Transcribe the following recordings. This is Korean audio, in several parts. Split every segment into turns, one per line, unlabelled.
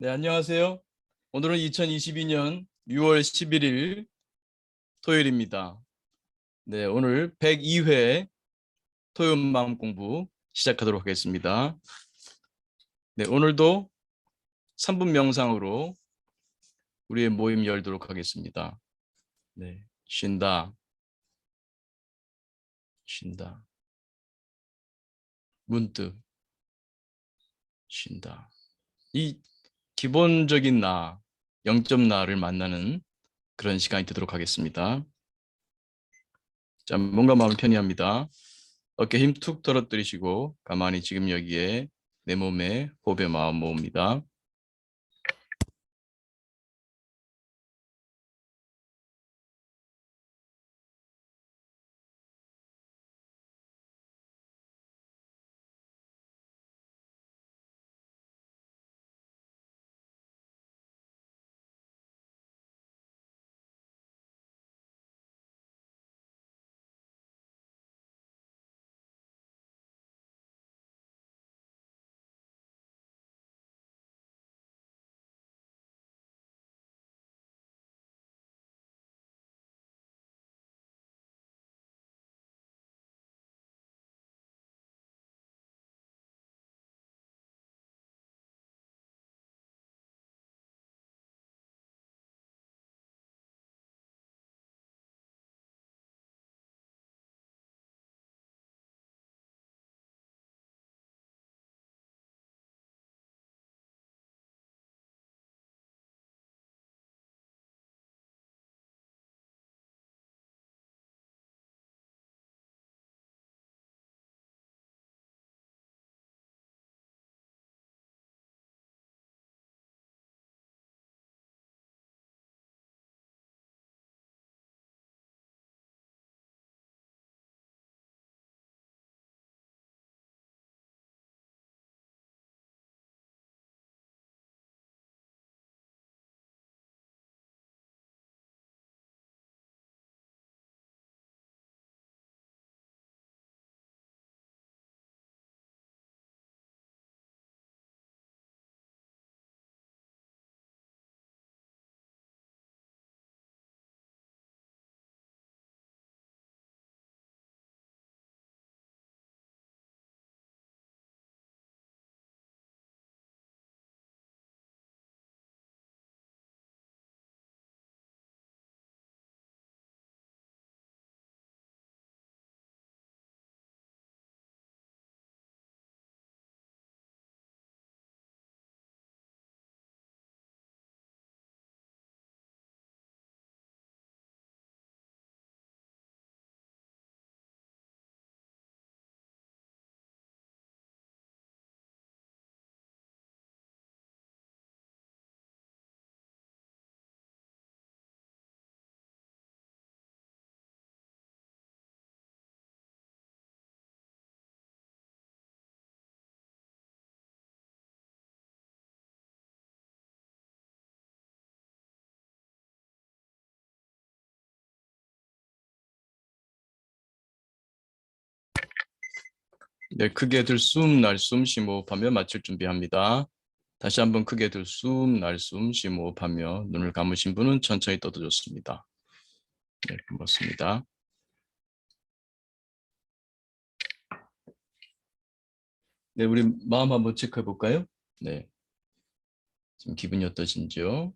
네, 안녕하세요. 오늘은 2022년 6월 11일 토요일입니다. 네, 오늘 102회 토요일 마음 공부 시작하도록 하겠습니다. 네, 오늘도 3분 명상으로 우리의 모임 열도록 하겠습니다. 네, 쉰다, 쉰다, 문득 쉰다. 이 기본적인 나, 영점 나를 만나는 그런 시간이 되도록 하겠습니다. 자, 몸과 마음을 편히 합니다. 어깨 힘 툭 떨어뜨리시고 가만히 지금 여기에 내 몸에 호흡의 마음 모읍니다. 네, 크게 들숨 날숨 심호흡하며 마칠 준비합니다. 다시 한번 크게 들숨 날숨 심호흡하며 눈을 감으신 분은 천천히 떠도 좋습니다. 네, 고맙습니다. 네, 우리 마음 한번 체크해 볼까요? 네, 지금 기분이 어떠신지요?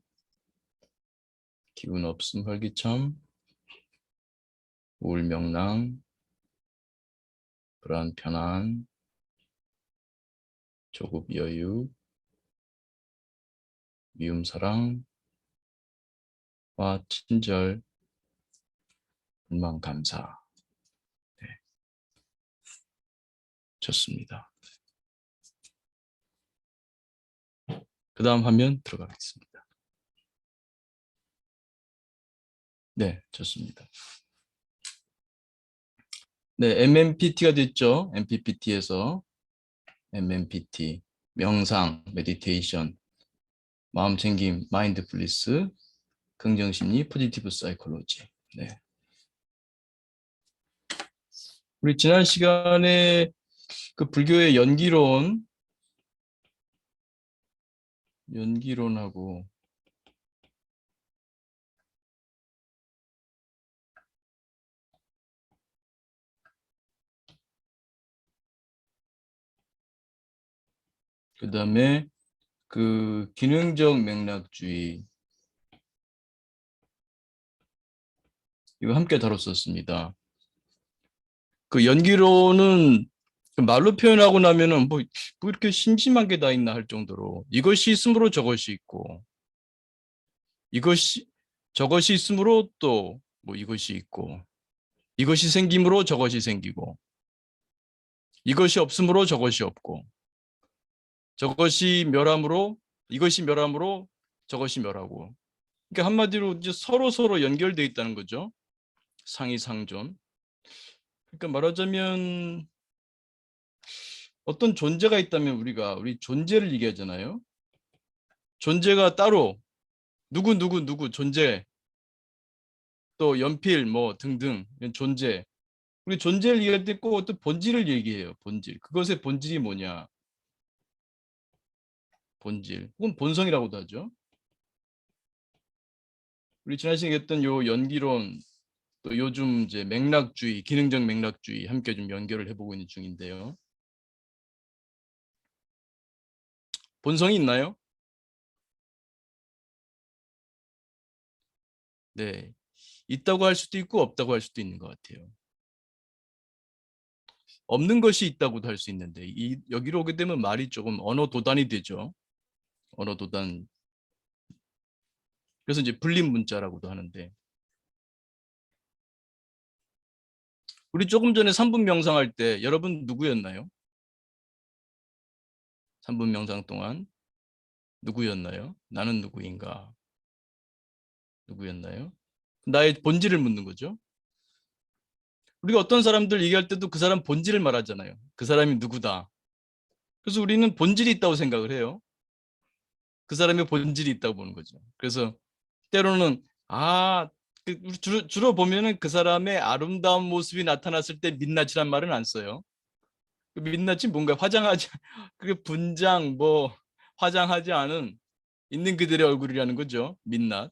기분 없음, 활기참, 우울, 명랑, 불안, 편안, 조급, 여유, 미움, 사랑, 와, 친절, 불만, 감사. 네, 좋습니다. 그 다음 화면 들어가겠습니다. 네, 좋습니다. 네, MMPT가 됐죠. MPPT에서 MMPT, 명상, 메디테이션, 마음챙김, 마인드풀리스, 긍정심리, 포지티브 사이콜로지. 네. 우리 지난 시간에 그 불교의 연기론 연기론하고 그다음에 그 기능적 맥락주의 이거 함께 다뤘었습니다. 그 연기론은 말로 표현하고 나면은 뭐 이렇게 심심한 게 다 있나 할 정도로 이것이 있으므로 저것이 있고 이것이 저것이 있으므로 또 뭐 이것이 있고 이것이 생김으로 저것이 생기고 이것이 없으므로 저것이 없고 저것이 멸함으로 이것이 멸함으로 저것이 멸하고 그러니까 한마디로 이제 서로 연결되어 있다는 거죠. 상이상존. 그러니까 말하자면 어떤 존재가 있다면 우리 존재를 얘기하잖아요. 존재가 따로 누구 존재 또 연필 뭐 등등 이런 존재 우리 존재를 얘기할 때 꼭 어떤 본질을 얘기해요. 본질. 그것의 본질이 뭐냐? 본질. 혹은 본성이라고도 하죠. 우리 지난 시간에 했던 요 연기론 또 요즘 이제 맥락주의, 기능적 맥락주의 함께 좀 연결을 해보고 있는 중인데요. 본성이 있나요? 네. 있다고 할 수도 있고 없다고 할 수도 있는 것 같아요. 없는 것이 있다고도 할 수 있는데 여기로 오게 되면 말이 조금 언어 도단이 되죠. 언어 도단. 그래서 이제 불림 문자라고도 하는데 우리 조금 전에 3분 명상할 때 여러분 누구였나요? 3분 명상 동안 누구였나요? 나는 누구인가? 누구였나요? 나의 본질을 묻는 거죠. 우리가 어떤 사람들 얘기할 때도 그 사람 본질을 말하잖아요. 그 사람이 누구다. 그래서 우리는 본질이 있다고 생각을 해요. 그 사람의 본질이 있다고 보는 거죠. 그래서 때로는 주로 보면은 그 사람의 아름다운 모습이 나타났을 때 민낯이란 말은 안 써요. 그 민낯이 뭔가 화장하지 그게 분장 뭐 화장하지 않은 있는 그들의 얼굴이라는 거죠. 민낯.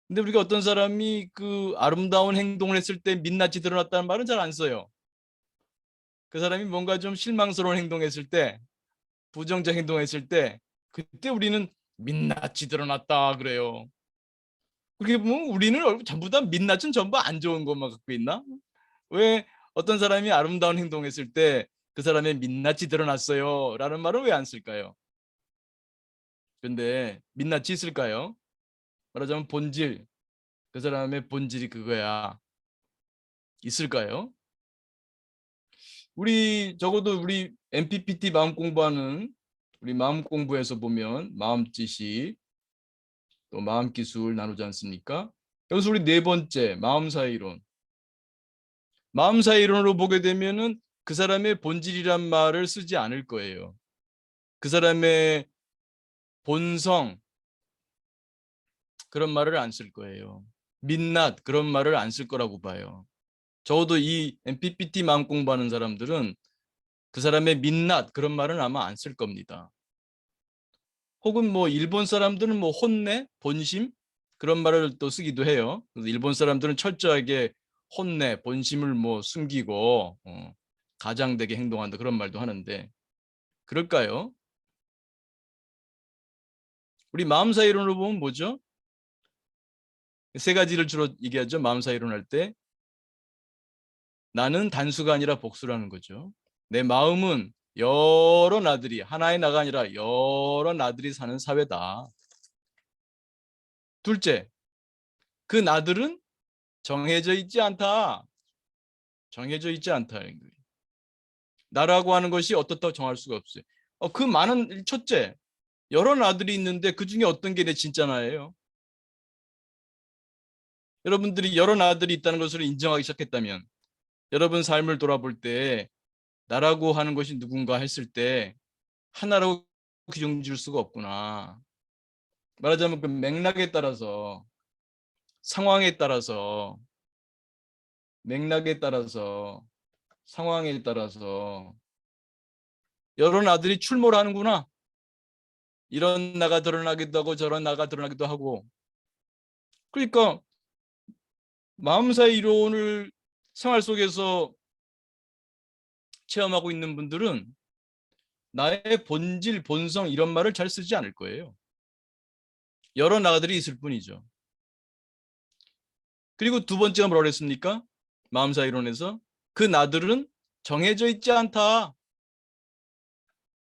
근데 우리가 어떤 사람이 그 아름다운 행동을 했을 때 민낯이 드러났다는 말은 잘 안 써요. 그 사람이 뭔가 좀 실망스러운 행동했을 때, 부정적 행동했을 때, 그때 우리는 민낯이 드러났다 그래요. 그게 뭐 우리는 전부 다 민낯은 전부 안 좋은 것만 갖고 있나? 왜 어떤 사람이 아름다운 행동했을 때 그 사람의 민낯이 드러났어요 라는 말을 왜 안 쓸까요? 근데 민낯이 있을까요? 말하자면 본질, 그 사람의 본질이 그거야. 있을까요? 우리 적어도 우리 MPPT 마음 공부하는 우리 마음 공부에서 보면 마음지식 또 마음 기술 나누지 않습니까? 여기서 우리 네 번째 마음사 이론. 마음사 이론으로 보게 되면은 그 사람의 본질이란 말을 쓰지 않을 거예요. 그 사람의 본성 그런 말을 안 쓸 거예요. 민낯 그런 말을 안 쓸 거라고 봐요. 적어도 이 MPPT 마음 공부하는 사람들은 그 사람의 민낯 그런 말은 아마 안 쓸 겁니다. 혹은 뭐 일본 사람들은 뭐 혼내, 본심 그런 말을 또 쓰기도 해요. 그래서 일본 사람들은 철저하게 혼내, 본심을 뭐 숨기고 가장되게 행동한다 그런 말도 하는데 그럴까요? 우리 마음사 이론으로 보면 뭐죠? 세 가지를 주로 얘기하죠. 마음사 이론 할 때 나는 단수가 아니라 복수라는 거죠. 내 마음은 여러 나들이 하나의 나가 아니라 여러 나들이 사는 사회다. 둘째, 그 나들은 정해져 있지 않다. 정해져 있지 않다. 나라고 하는 것이 어떻다고 정할 수가 없어요. 그 많은 첫째, 여러 나들이 있는데 그 중에 어떤 게 내 진짜 나예요? 여러분들이 여러 나들이 있다는 것을 인정하기 시작했다면 여러분 삶을 돌아볼 때 나라고 하는 것이 누군가 했을 때 하나라고 규정 지을 수가 없구나. 말하자면 그 맥락에 따라서 상황에 따라서 맥락에 따라서 상황에 따라서 여러 나들이 출몰하는구나. 이런 나가 드러나기도 하고 저런 나가 드러나기도 하고. 그러니까 마음사의 이론을 생활 속에서 체험하고 있는 분들은 나의 본질, 본성 이런 말을 잘 쓰지 않을 거예요. 여러 나가들이 있을 뿐이죠. 그리고 두 번째가 뭐라고 했습니까? 마음사의 이론에서 그 나들은 정해져 있지 않다.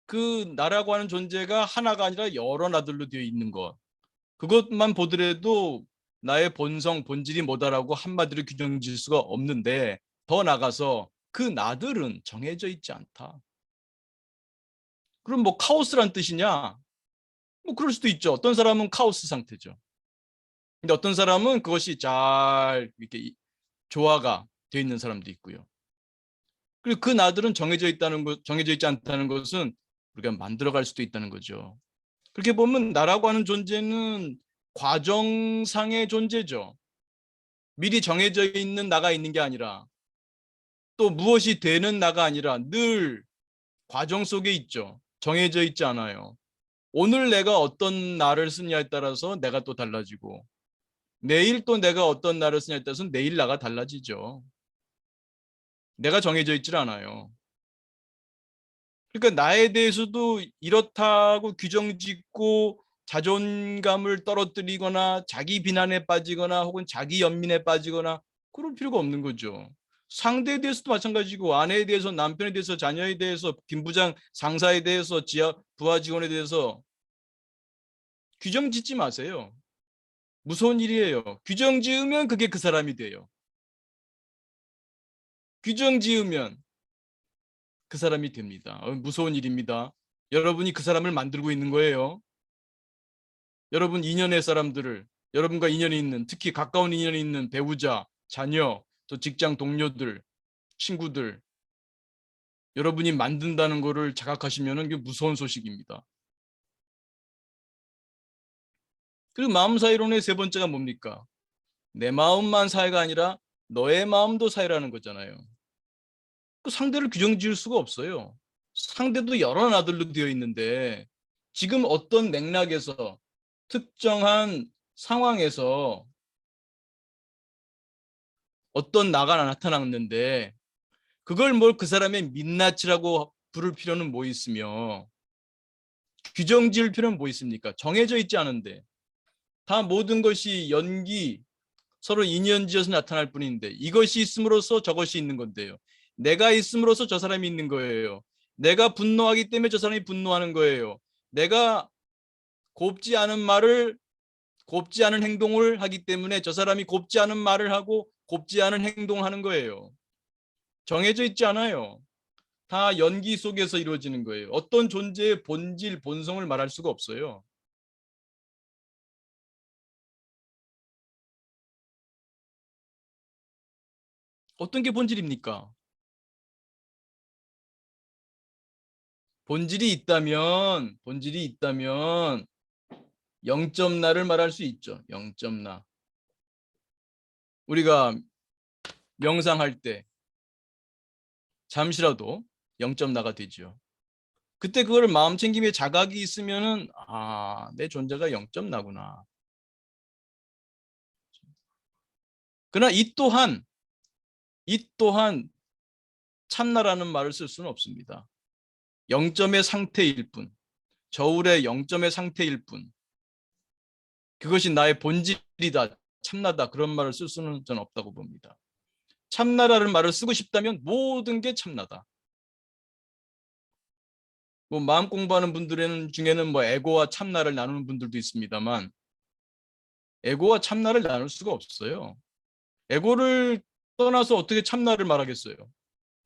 그 나라고 하는 존재가 하나가 아니라 여러 나들로 되어 있는 것. 그것만 보더라도 나의 본성, 본질이 뭐다라고 한마디로 규정 지을 수가 없는데 더 나가서 그 나들은 정해져 있지 않다. 그럼 뭐 카오스란 뜻이냐? 뭐 그럴 수도 있죠. 어떤 사람은 카오스 상태죠. 근데 어떤 사람은 그것이 잘 이렇게 조화가 되어 있는 사람도 있고요. 그리고 그 나들은 정해져 있다는 것, 정해져 있지 않다는 것은 우리가 만들어갈 수도 있다는 거죠. 그렇게 보면 나라고 하는 존재는 과정상의 존재죠. 미리 정해져 있는 나가 있는 게 아니라 또 무엇이 되는 나가 아니라 늘 과정 속에 있죠. 정해져 있지 않아요. 오늘 내가 어떤 나를 쓰냐에 따라서 내가 또 달라지고 내일 또 내가 어떤 나를 쓰냐에 따라서 내일 나가 달라지죠. 내가 정해져 있질 않아요. 그러니까 나에 대해서도 이렇다고 규정 짓고 자존감을 떨어뜨리거나 자기 비난에 빠지거나 혹은 자기 연민에 빠지거나 그럴 필요가 없는 거죠. 상대에 대해서도 마찬가지고 아내에 대해서 남편에 대해서 자녀에 대해서 김부장 상사에 대해서 지하 부하 직원에 대해서 규정 짓지 마세요. 무서운 일이에요. 규정 지으면 그게 그 사람이 돼요. 규정 지으면 그 사람이 됩니다. 무서운 일입니다. 여러분이 그 사람을 만들고 있는 거예요. 여러분 인연의 사람들을 여러분과 인연이 있는 특히 가까운 인연이 있는 배우자, 자녀, 또 직장 동료들, 친구들 여러분이 만든다는 것을 자각하시면 그 무서운 소식입니다. 그리고 마음사이론의 세 번째가 뭡니까? 내 마음만 사회가 아니라 너의 마음도 사회라는 거잖아요. 그 상대를 규정 지을 수가 없어요. 상대도 여러 나들로 되어 있는데 지금 어떤 맥락에서 특정한 상황에서 어떤 나가 나타났는데 그걸 뭘 그 사람의 민낯이라고 부를 필요는 뭐 있으며 규정 지을 필요는 뭐 있습니까? 정해져 있지 않은데 다 모든 것이 연기 서로 인연지어서 나타날 뿐인데 이것이 있음으로써 저것이 있는 건데요. 내가 있음으로써 저 사람이 있는 거예요. 내가 분노하기 때문에 저 사람이 분노하는 거예요. 내가 곱지 않은 말을 곱지 않은 행동을 하기 때문에 저 사람이 곱지 않은 말을 하고 곱지 않은 행동을 하는 거예요. 정해져 있지 않아요. 다 연기 속에서 이루어지는 거예요. 어떤 존재의 본질, 본성을 말할 수가 없어요. 어떤 게 본질입니까? 본질이 있다면 영점나를 말할 수 있죠. 영점나. 우리가 명상할 때 잠시라도 영점나가 되죠. 그때 그거를 마음 챙김에 자각이 있으면은 내 존재가 영점나구나. 그러나 이 또한 참나라는 말을 쓸 수는 없습니다. 영점의 상태일 뿐, 저울의 영점의 상태일 뿐, 그것이 나의 본질이다, 참나다 그런 말을 쓸 수는 저는 없다고 봅니다. 참나라는 말을 쓰고 싶다면 모든 게 참나다. 뭐 마음 공부하는 분들에는 중에는 뭐 에고와 참나를 나누는 분들도 있습니다만 에고와 참나를 나눌 수가 없어요. 에고를 떠나서 어떻게 참나를 말하겠어요?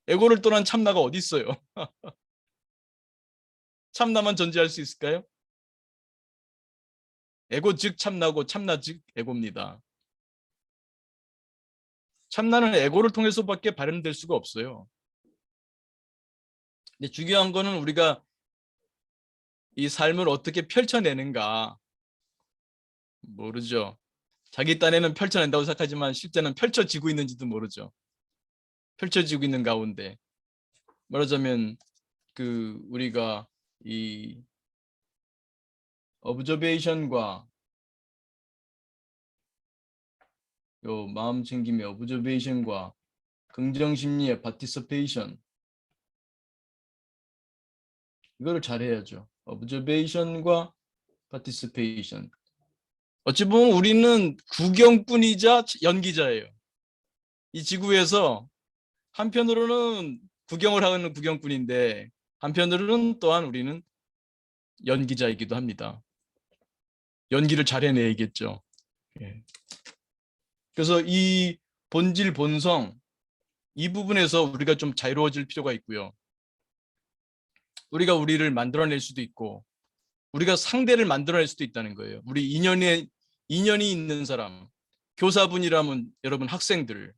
에고를 떠난 참나가 어디 있어요? 참나만 존재할 수 있을까요? 에고 즉 참나고 참나 즉 에고입니다. 참나는 에고를 통해서밖에 발현될 수가 없어요. 근데 중요한 거는 우리가 이 삶을 어떻게 펼쳐내는가 모르죠. 자기 딴에는 펼쳐낸다고 생각하지만 실제는 펼쳐지고 있는지도 모르죠. 펼쳐지고 있는 가운데 말하자면 그 우리가 이 observation과 요 마음 챙김의 observation과 긍정 심리의 participation, 이거를 잘 해야죠. observation과 participation. 어찌 보면 우리는 구경꾼이자 연기자예요. 이 지구에서 한편으로는 구경을 하는 구경꾼인데 한편으로는 또한 우리는 연기자이기도 합니다. 연기를 잘 해내야겠죠. 예. 그래서 이 본질, 본성, 이 부분에서 우리가 좀 자유로워질 필요가 있고요. 우리가 우리를 만들어낼 수도 있고 우리가 상대를 만들어낼 수도 있다는 거예요. 우리 인연이 있는 사람, 교사분이라면 여러분 학생들,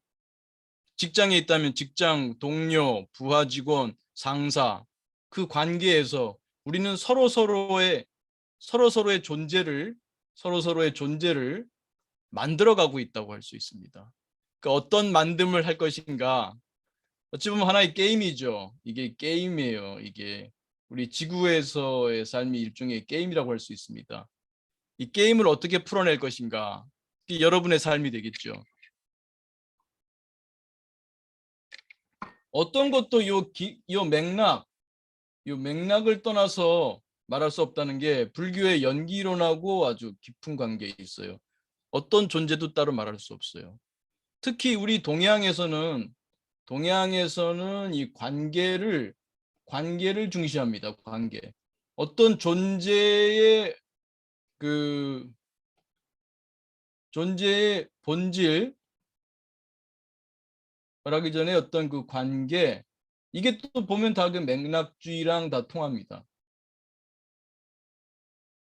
직장에 있다면 직장, 동료, 부하 직원, 상사, 그 관계에서 우리는 서로 서로의 존재를 만들어가고 있다고 할 수 있습니다. 그러니까 어떤 만듦을 할 것인가? 어찌 보면 하나의 게임이죠. 이게 게임이에요. 이게 우리 지구에서의 삶이 일종의 게임이라고 할 수 있습니다. 이 게임을 어떻게 풀어낼 것인가? 이게 여러분의 삶이 되겠죠. 어떤 것도 요 맥락을 떠나서 말할 수 없다는 게 불교의 연기론하고 아주 깊은 관계에 있어요. 어떤 존재도 따로 말할 수 없어요. 특히 우리 동양에서는 이 관계를 중시합니다. 관계. 어떤 그 존재의 본질 말하기 전에 어떤 그 관계, 이게 또 보면 다 그 맥락주의랑 다 통합니다.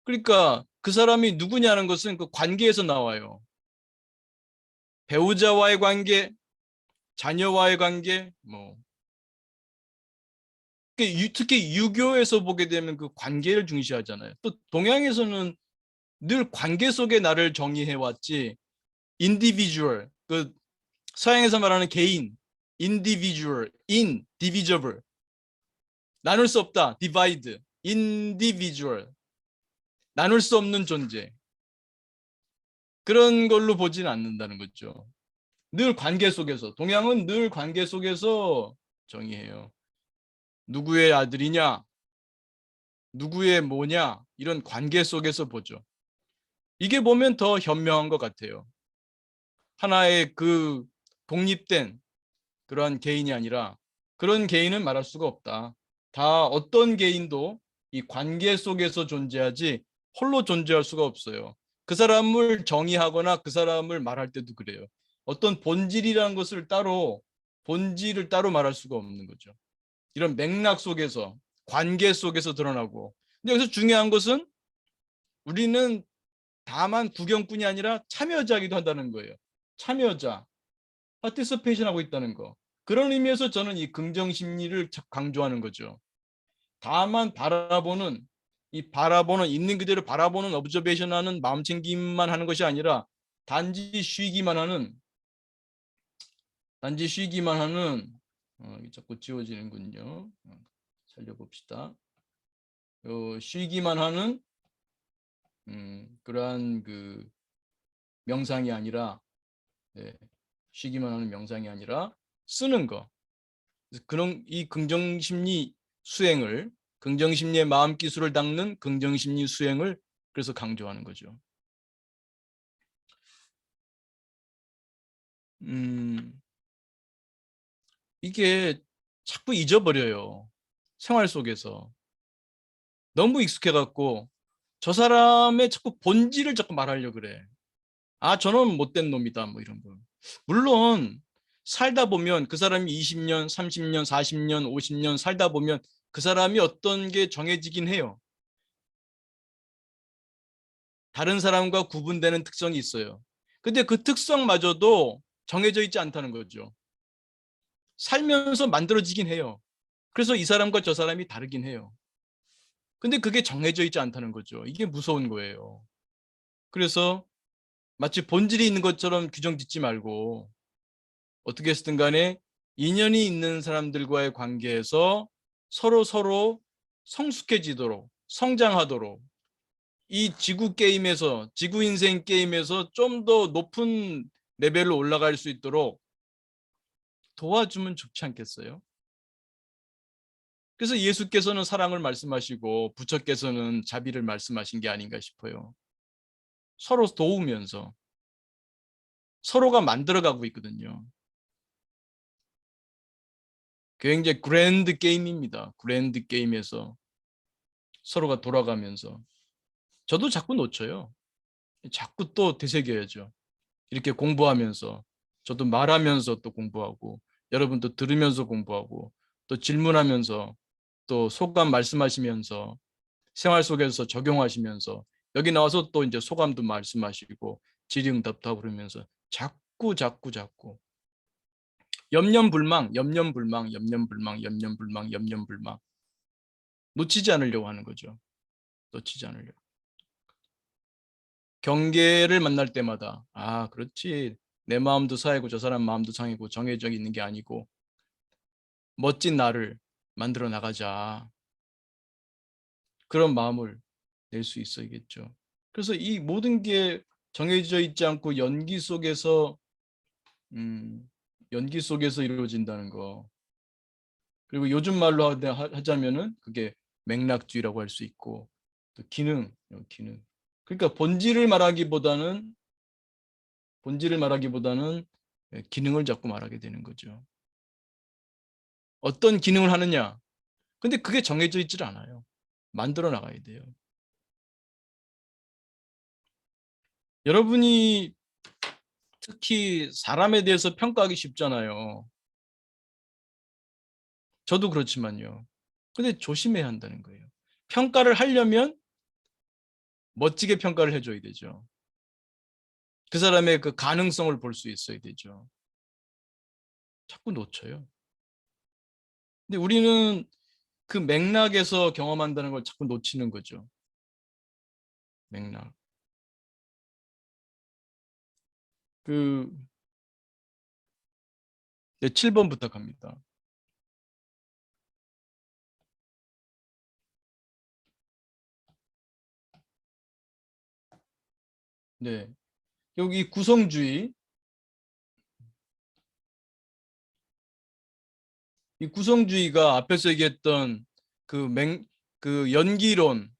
그러니까 그 사람이 누구냐는 것은 그 관계에서 나와요. 배우자와의 관계, 자녀와의 관계, 뭐 특히 유교에서 보게 되면 그 관계를 중시하잖아요. 또 동양에서는 늘 관계 속에 나를 정의해 왔지. individual, 그 서양에서 말하는 개인, individual, indivisible, 나눌 수 없다, divide, individual, 나눌 수 없는 존재. 그런 걸로 보지는 않는다는 거죠. 늘 관계 속에서, 동양은 늘 관계 속에서 정의해요. 누구의 아들이냐, 누구의 뭐냐, 이런 관계 속에서 보죠. 이게 보면 더 현명한 것 같아요. 하나의 그 독립된 그러한 개인이 아니라 그런 개인은 말할 수가 없다. 다 어떤 개인도 이 관계 속에서 존재하지 홀로 존재할 수가 없어요. 그 사람을 정의하거나 그 사람을 말할 때도 그래요. 어떤 본질을 따로 말할 수가 없는 거죠. 이런 맥락 속에서, 관계 속에서 드러나고. 근데 여기서 중요한 것은 우리는 다만 구경꾼이 아니라 참여자이기도 한다는 거예요. 참여자, 파티시페이션 하고 있다는 거. 그런 의미에서 저는 이 긍정 심리를 강조하는 거죠. 다만 있는 그대로 바라보는 오브저베이션 하는 마음 챙김만 하는 것이 아니라 단지 쉬기만 하는 자꾸 지워지는군요. 살려봅시다. 쉬기만 하는 그러한 그 명상이 아니라 쉬기만 하는 명상이 아니라 쓰는 거. 그런 이 긍정심리의 마음 기술을 닦는 긍정심리 수행을 그래서 강조하는 거죠. 이게 자꾸 잊어버려요. 생활 속에서. 너무 익숙해갖고 저 사람의 자꾸 본질을 자꾸 말하려고 그래. 아, 저는 못된 놈이다. 뭐 이런 거. 물론 살다 보면 그 사람이 20년, 30년, 40년, 50년 살다 보면 그 사람이 어떤 게 정해지긴 해요. 다른 사람과 구분되는 특성이 있어요. 근데 그 특성마저도 정해져 있지 않다는 거죠. 살면서 만들어지긴 해요. 그래서 이 사람과 저 사람이 다르긴 해요. 근데 그게 정해져 있지 않다는 거죠. 이게 무서운 거예요. 그래서 마치 본질이 있는 것처럼 규정 짓지 말고 어떻게 했든 간에 인연이 있는 사람들과의 관계에서 서로 성숙해지도록, 성장하도록, 이 지구 게임에서, 지구 인생 게임에서 좀 더 높은 레벨로 올라갈 수 있도록 도와주면 좋지 않겠어요? 그래서 예수께서는 사랑을 말씀하시고 부처께서는 자비를 말씀하신 게 아닌가 싶어요. 서로 도우면서 서로가 만들어가고 있거든요. 굉장히 그랜드 게임입니다. 그랜드 게임에서 서로가 돌아가면서 저도 자꾸 놓쳐요. 자꾸 또 되새겨야죠. 이렇게 공부하면서 저도 말하면서 또 공부하고 여러분도 들으면서 공부하고 또 질문하면서 또 소감 말씀하시면서 생활 속에서 적용하시면서 여기 나와서 또 이제 소감도 말씀하시고 질의응답도 하고 그러면서 자꾸 염려불망 놓치지 않으려고 하는 거죠. 놓치지 않으려고. 경계를 만날 때마다 그렇지. 내 마음도 상하고 저 사람 마음도 상하고 정해져 있는 게 아니고 멋진 나를 만들어 나가자. 그런 마음을 낼 수 있어야겠죠. 그래서 이 모든 게 정해져 있지 않고 음, 연기 속에서 이루어진다는 거. 그리고 요즘 말로 하자면은 그게 맥락주의라고 할 수 있고 또 기능. 그러니까 본질을 말하기보다는 기능을 자꾸 말하게 되는 거죠. 어떤 기능을 하느냐? 근데 그게 정해져 있질 않아요. 만들어 나가야 돼요. 여러분이 특히 사람에 대해서 평가하기 쉽잖아요. 저도 그렇지만요. 근데 조심해야 한다는 거예요. 평가를 하려면 멋지게 평가를 해줘야 되죠. 그 사람의 그 가능성을 볼 수 있어야 되죠. 자꾸 놓쳐요. 근데 우리는 그 맥락에서 경험한다는 걸 자꾸 놓치는 거죠. 맥락. 그, 네, 7번 부탁합니다. 네. 여기 구성주의. 이 구성주의가 앞에서 얘기했던 그 연기론하고,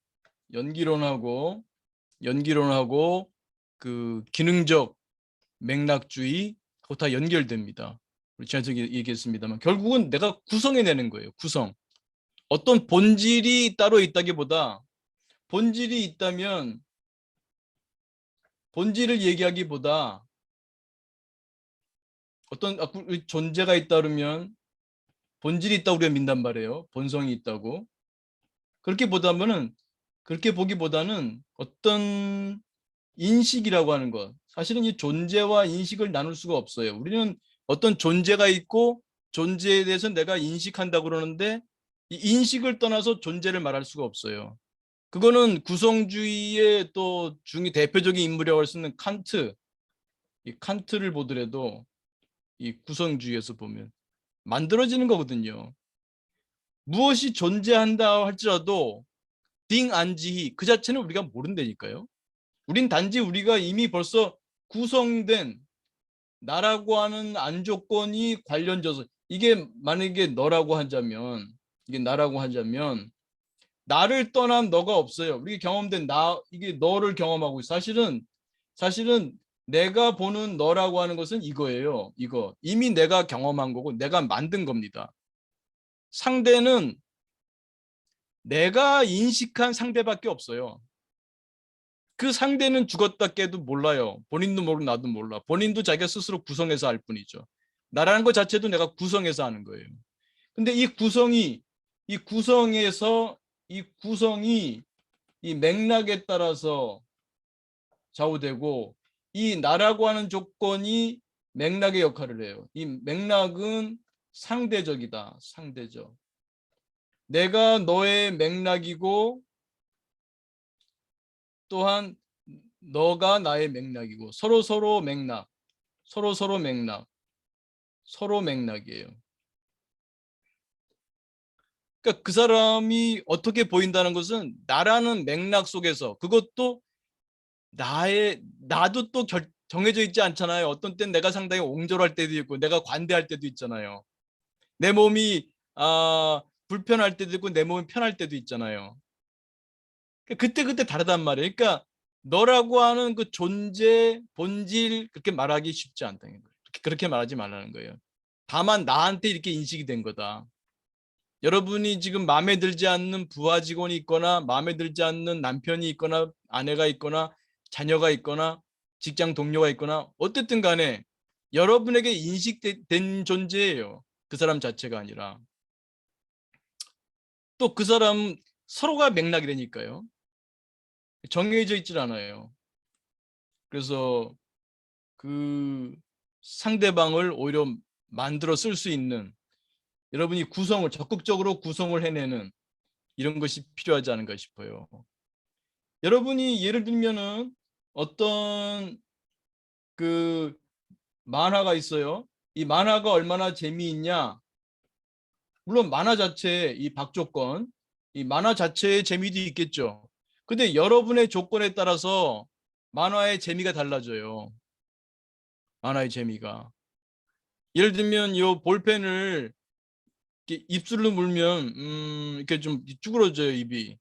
연기론하고 그 기능적 맥락주의하고 다 연결됩니다. 우리 지난주에 얘기했습니다만 결국은 내가 구성해내는 거예요. 구성. 어떤 본질이 따로 있다기보다 본질이 있다면 본질을 얘기하기보다 어떤 존재가 있다 그러면 본질이 있다고 우리가 민단 말이에요. 본성이 있다고. 그렇게 보다면은 그렇게 보기보다는 어떤 인식이라고 하는 것. 사실은 이 존재와 인식을 나눌 수가 없어요. 우리는 어떤 존재가 있고 존재에 대해서 내가 인식한다고 그러는데 이 인식을 떠나서 존재를 말할 수가 없어요. 그거는 구성주의의 또 대표적인 인물이라고 할 수 있는 칸트. 이 칸트를 보더라도 이 구성주의에서 보면 만들어지는 거거든요. 무엇이 존재한다 할지라도 딩안지히 그 자체는 우리가 모른다니까요. 우린 단지 우리가 이미 벌써 구성된 나라고 하는 안조건이 관련져서 이게 만약에 너라고 하자면 이게 나라고 하자면 나를 떠난 너가 없어요. 우리 경험된 이게 너를 경험하고 있어. 사실은 내가 보는 너라고 하는 것은 이거예요. 이거 이미 내가 경험한 거고 내가 만든 겁니다. 상대는 내가 인식한 상대밖에 없어요. 그 상대는 죽었다 깨도 몰라요. 본인도 모르고 나도 몰라. 본인도 자기가 스스로 구성해서 알 뿐이죠. 나라는 것 자체도 내가 구성해서 하는 거예요. 근데 이 구성에서 이 구성이 이 맥락에 따라서 좌우되고 이 나라고 하는 조건이 맥락의 역할을 해요. 이 맥락은 상대적이다. 상대적. 내가 너의 맥락이고 또한 너가 나의 맥락이고 서로 맥락, 서로 맥락, 서로 맥락이에요. 그러니까 그 사람이 어떻게 보인다는 것은 나라는 맥락 속에서, 그것도 나도 또 정해져 있지 않잖아요. 어떤 때는 내가 상당히 옹졸할 때도 있고 내가 관대할 때도 있잖아요. 내 몸이 불편할 때도 있고 내 몸이 편할 때도 있잖아요. 그때 다르단 말이에요. 그러니까 너라고 하는 그 존재, 본질, 그렇게 말하기 쉽지 않다는 거예요. 그렇게 말하지 말라는 거예요. 다만 나한테 이렇게 인식이 된 거다. 여러분이 지금 마음에 들지 않는 부하 직원이 있거나 마음에 들지 않는 남편이 있거나 아내가 있거나 자녀가 있거나 직장 동료가 있거나 어쨌든 간에 여러분에게 인식된 존재예요. 그 사람 자체가 아니라. 또 그 사람 서로가 맥락이라니까요. 정해져 있질 않아요. 그래서 그 상대방을 오히려 만들어 쓸 수 있는, 여러분이 적극적으로 구성을 해내는 이런 것이 필요하지 않은가 싶어요. 여러분이 예를 들면은 어떤 그 만화가 있어요. 이 만화가 얼마나 재미있냐? 물론 만화 자체, 이 박조건, 이 만화 자체의 재미도 있겠죠. 근데 여러분의 조건에 따라서 만화의 재미가 달라져요. 만화의 재미가. 예를 들면 이 볼펜을 이렇게 입술로 물면 이렇게 좀 쭈그러져요, 입이.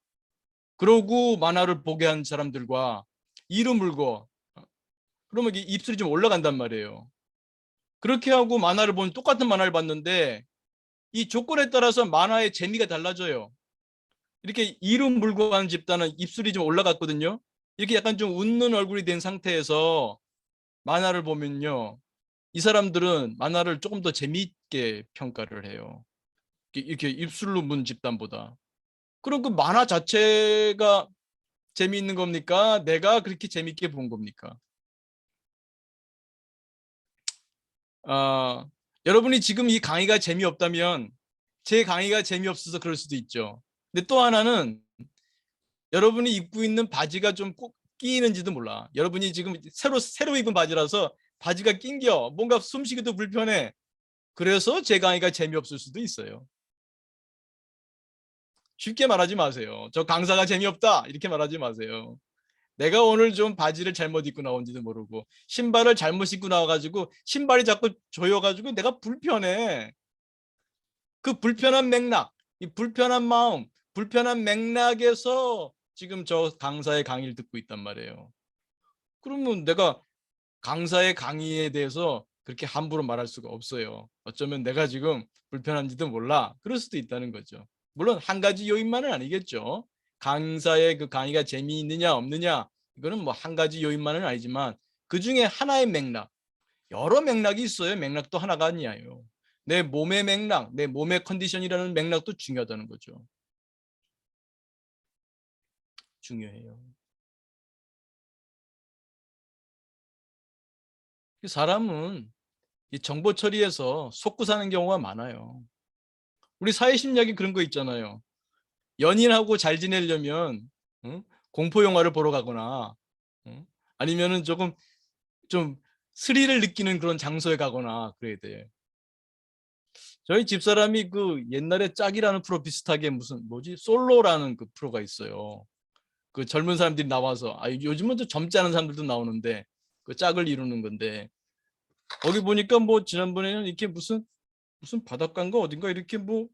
그러고 만화를 보게 한 사람들과 이로 물고 그러면 입술이 좀 올라간단 말이에요. 그렇게 하고 만화를 본 똑같은 만화를 봤는데 이 조건에 따라서 만화의 재미가 달라져요. 이렇게 이로 물고 가는 집단은 입술이 좀 올라갔거든요. 이렇게 약간 좀 웃는 얼굴이 된 상태에서 만화를 보면요, 이 사람들은 만화를 조금 더 재미있게 평가를 해요. 이렇게 입술로 문 집단보다. 그럼 그 만화 자체가 재미있는 겁니까? 내가 그렇게 재미있게 본 겁니까? 아, 여러분이 지금 이 강의가 재미없다면 제 강의가 재미없어서 그럴 수도 있죠. 근데 또 하나는 여러분이 입고 있는 바지가 좀 꼭 끼이는지도 몰라. 여러분이 지금 새로 입은 바지라서 바지가 낑겨. 뭔가 숨쉬기도 불편해. 그래서 제 강의가 재미없을 수도 있어요. 쉽게 말하지 마세요. 저 강사가 재미없다. 이렇게 말하지 마세요. 내가 오늘 좀 바지를 잘못 입고 나온지도 모르고 신발을 잘못 신고 나와가지고 신발이 자꾸 조여가지고 내가 불편해. 그 불편한 맥락, 이 불편한 마음, 불편한 맥락에서 지금 저 강사의 강의를 듣고 있단 말이에요. 그러면 내가 강사의 강의에 대해서 그렇게 함부로 말할 수가 없어요. 어쩌면 내가 지금 불편한지도 몰라. 그럴 수도 있다는 거죠. 물론 한 가지 요인만은 아니겠죠. 강사의 그 강의가 재미있느냐 없느냐, 이거는 뭐 한 가지 요인만은 아니지만 그 중에 하나의 맥락, 여러 맥락이 있어요. 맥락도 하나가 아니에요. 내 몸의 맥락, 내 몸의 컨디션이라는 맥락도 중요하다는 거죠. 중요해요. 사람은 이 정보 처리에서 속고 사는 경우가 많아요. 우리 사회심리학이 그런 거 있잖아요. 연인하고 잘 지내려면 응? 공포 영화를 보러 가거나 응? 아니면은 조금 좀 스릴을 느끼는 그런 장소에 가거나 그래야 돼. 저희 집사람이 그 옛날에 짝이라는 프로 비슷하게 무슨 뭐지 솔로라는 그 프로가 있어요. 그 젊은 사람들이 나와서, 요즘은 또 젊지 않은 사람들도 나오는데 그 짝을 이루는 건데, 거기 보니까 뭐 지난번에는 이렇게 무슨 바닷가인가 어딘가 이렇게 뭐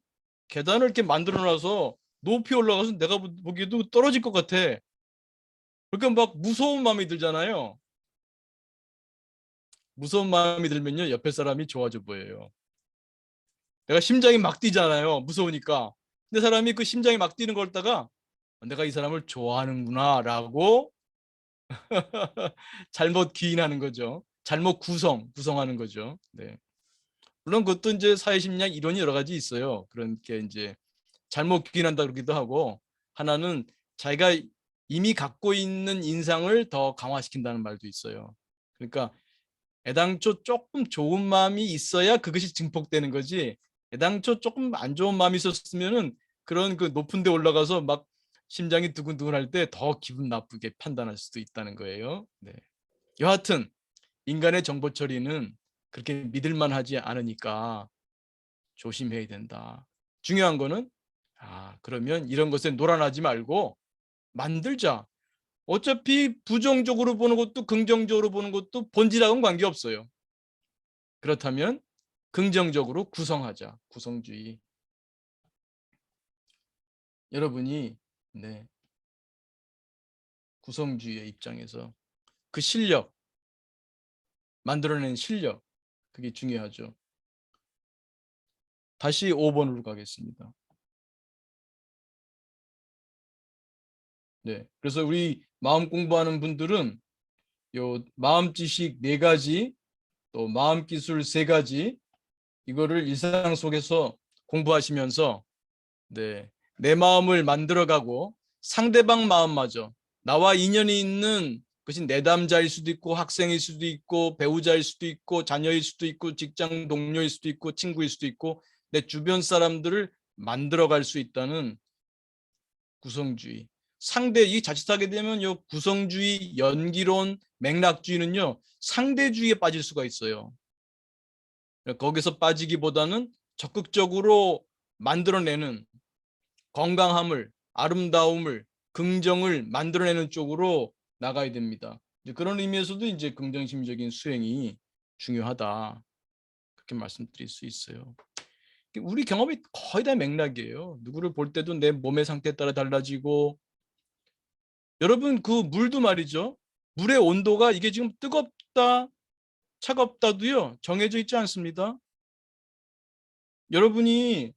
계단을 이렇게 만들어 놔서 높이 올라가서 내가 보기에도 떨어질 것 같아. 그러니까 막 무서운 마음이 들잖아요. 무서운 마음이 들면요, 옆에 사람이 좋아져 보여요. 내가 심장이 막 뛰잖아요, 무서우니까. 근데 사람이 그 심장이 막 뛰는 걸 따가 내가 이 사람을 좋아하는구나 라고 잘못 기인하는 거죠. 잘못 구성하는 거죠. 네. 물론 그것도 이제 사회심리학 이론이 여러 가지 있어요. 그렇게 이제 잘못 기인한다 그러기도 하고, 하나는 자기가 이미 갖고 있는 인상을 더 강화시킨다는 말도 있어요. 그러니까 애당초 조금 좋은 마음이 있어야 그것이 증폭되는 거지, 애당초 조금 안 좋은 마음이 있었으면은 그런 그 높은 데 올라가서 막 심장이 두근두근 할 때 더 기분 나쁘게 판단할 수도 있다는 거예요. 네. 여하튼 인간의 정보 처리는 그렇게 믿을만 하지 않으니까 조심해야 된다. 중요한 거는 그러면 이런 것에 놀아나지 말고 만들자. 어차피 부정적으로 보는 것도 긍정적으로 보는 것도 본질하고는 관계없어요. 그렇다면 긍정적으로 구성하자. 구성주의. 여러분이 구성주의의 입장에서 그 실력, 만들어낸 실력, 그게 중요하죠. 다시 5번으로 가겠습니다. 그래서 우리 마음 공부하는 분들은 요 마음 지식 4가지, 또 마음 기술 3가지, 이거를 일상 속에서 공부하시면서 내 마음을 만들어가고 상대방 마음마저, 나와 인연이 있는 것이 내담자일 수도 있고 학생일 수도 있고 배우자일 수도 있고 자녀일 수도 있고 직장 동료일 수도 있고 친구일 수도 있고 내 주변 사람들을 만들어갈 수 있다는 구성주의. 이 자칫하게 되면 요 구성주의, 연기론, 맥락주의는요 상대주의에 빠질 수가 있어요. 거기서 빠지기보다는 적극적으로 만들어내는, 건강함을, 아름다움을, 긍정을 만들어내는 쪽으로 나가야 됩니다. 그런 의미에서도 이제 긍정심적인 수행이 중요하다, 그렇게 말씀드릴 수 있어요. 우리 경험이 거의 다 맥락이에요. 누구를 볼 때도 내 몸의 상태에 따라 달라지고, 여러분 그 물도 말이죠. 물의 온도가 이게 지금 뜨겁다, 차갑다도요 정해져 있지 않습니다. 여러분이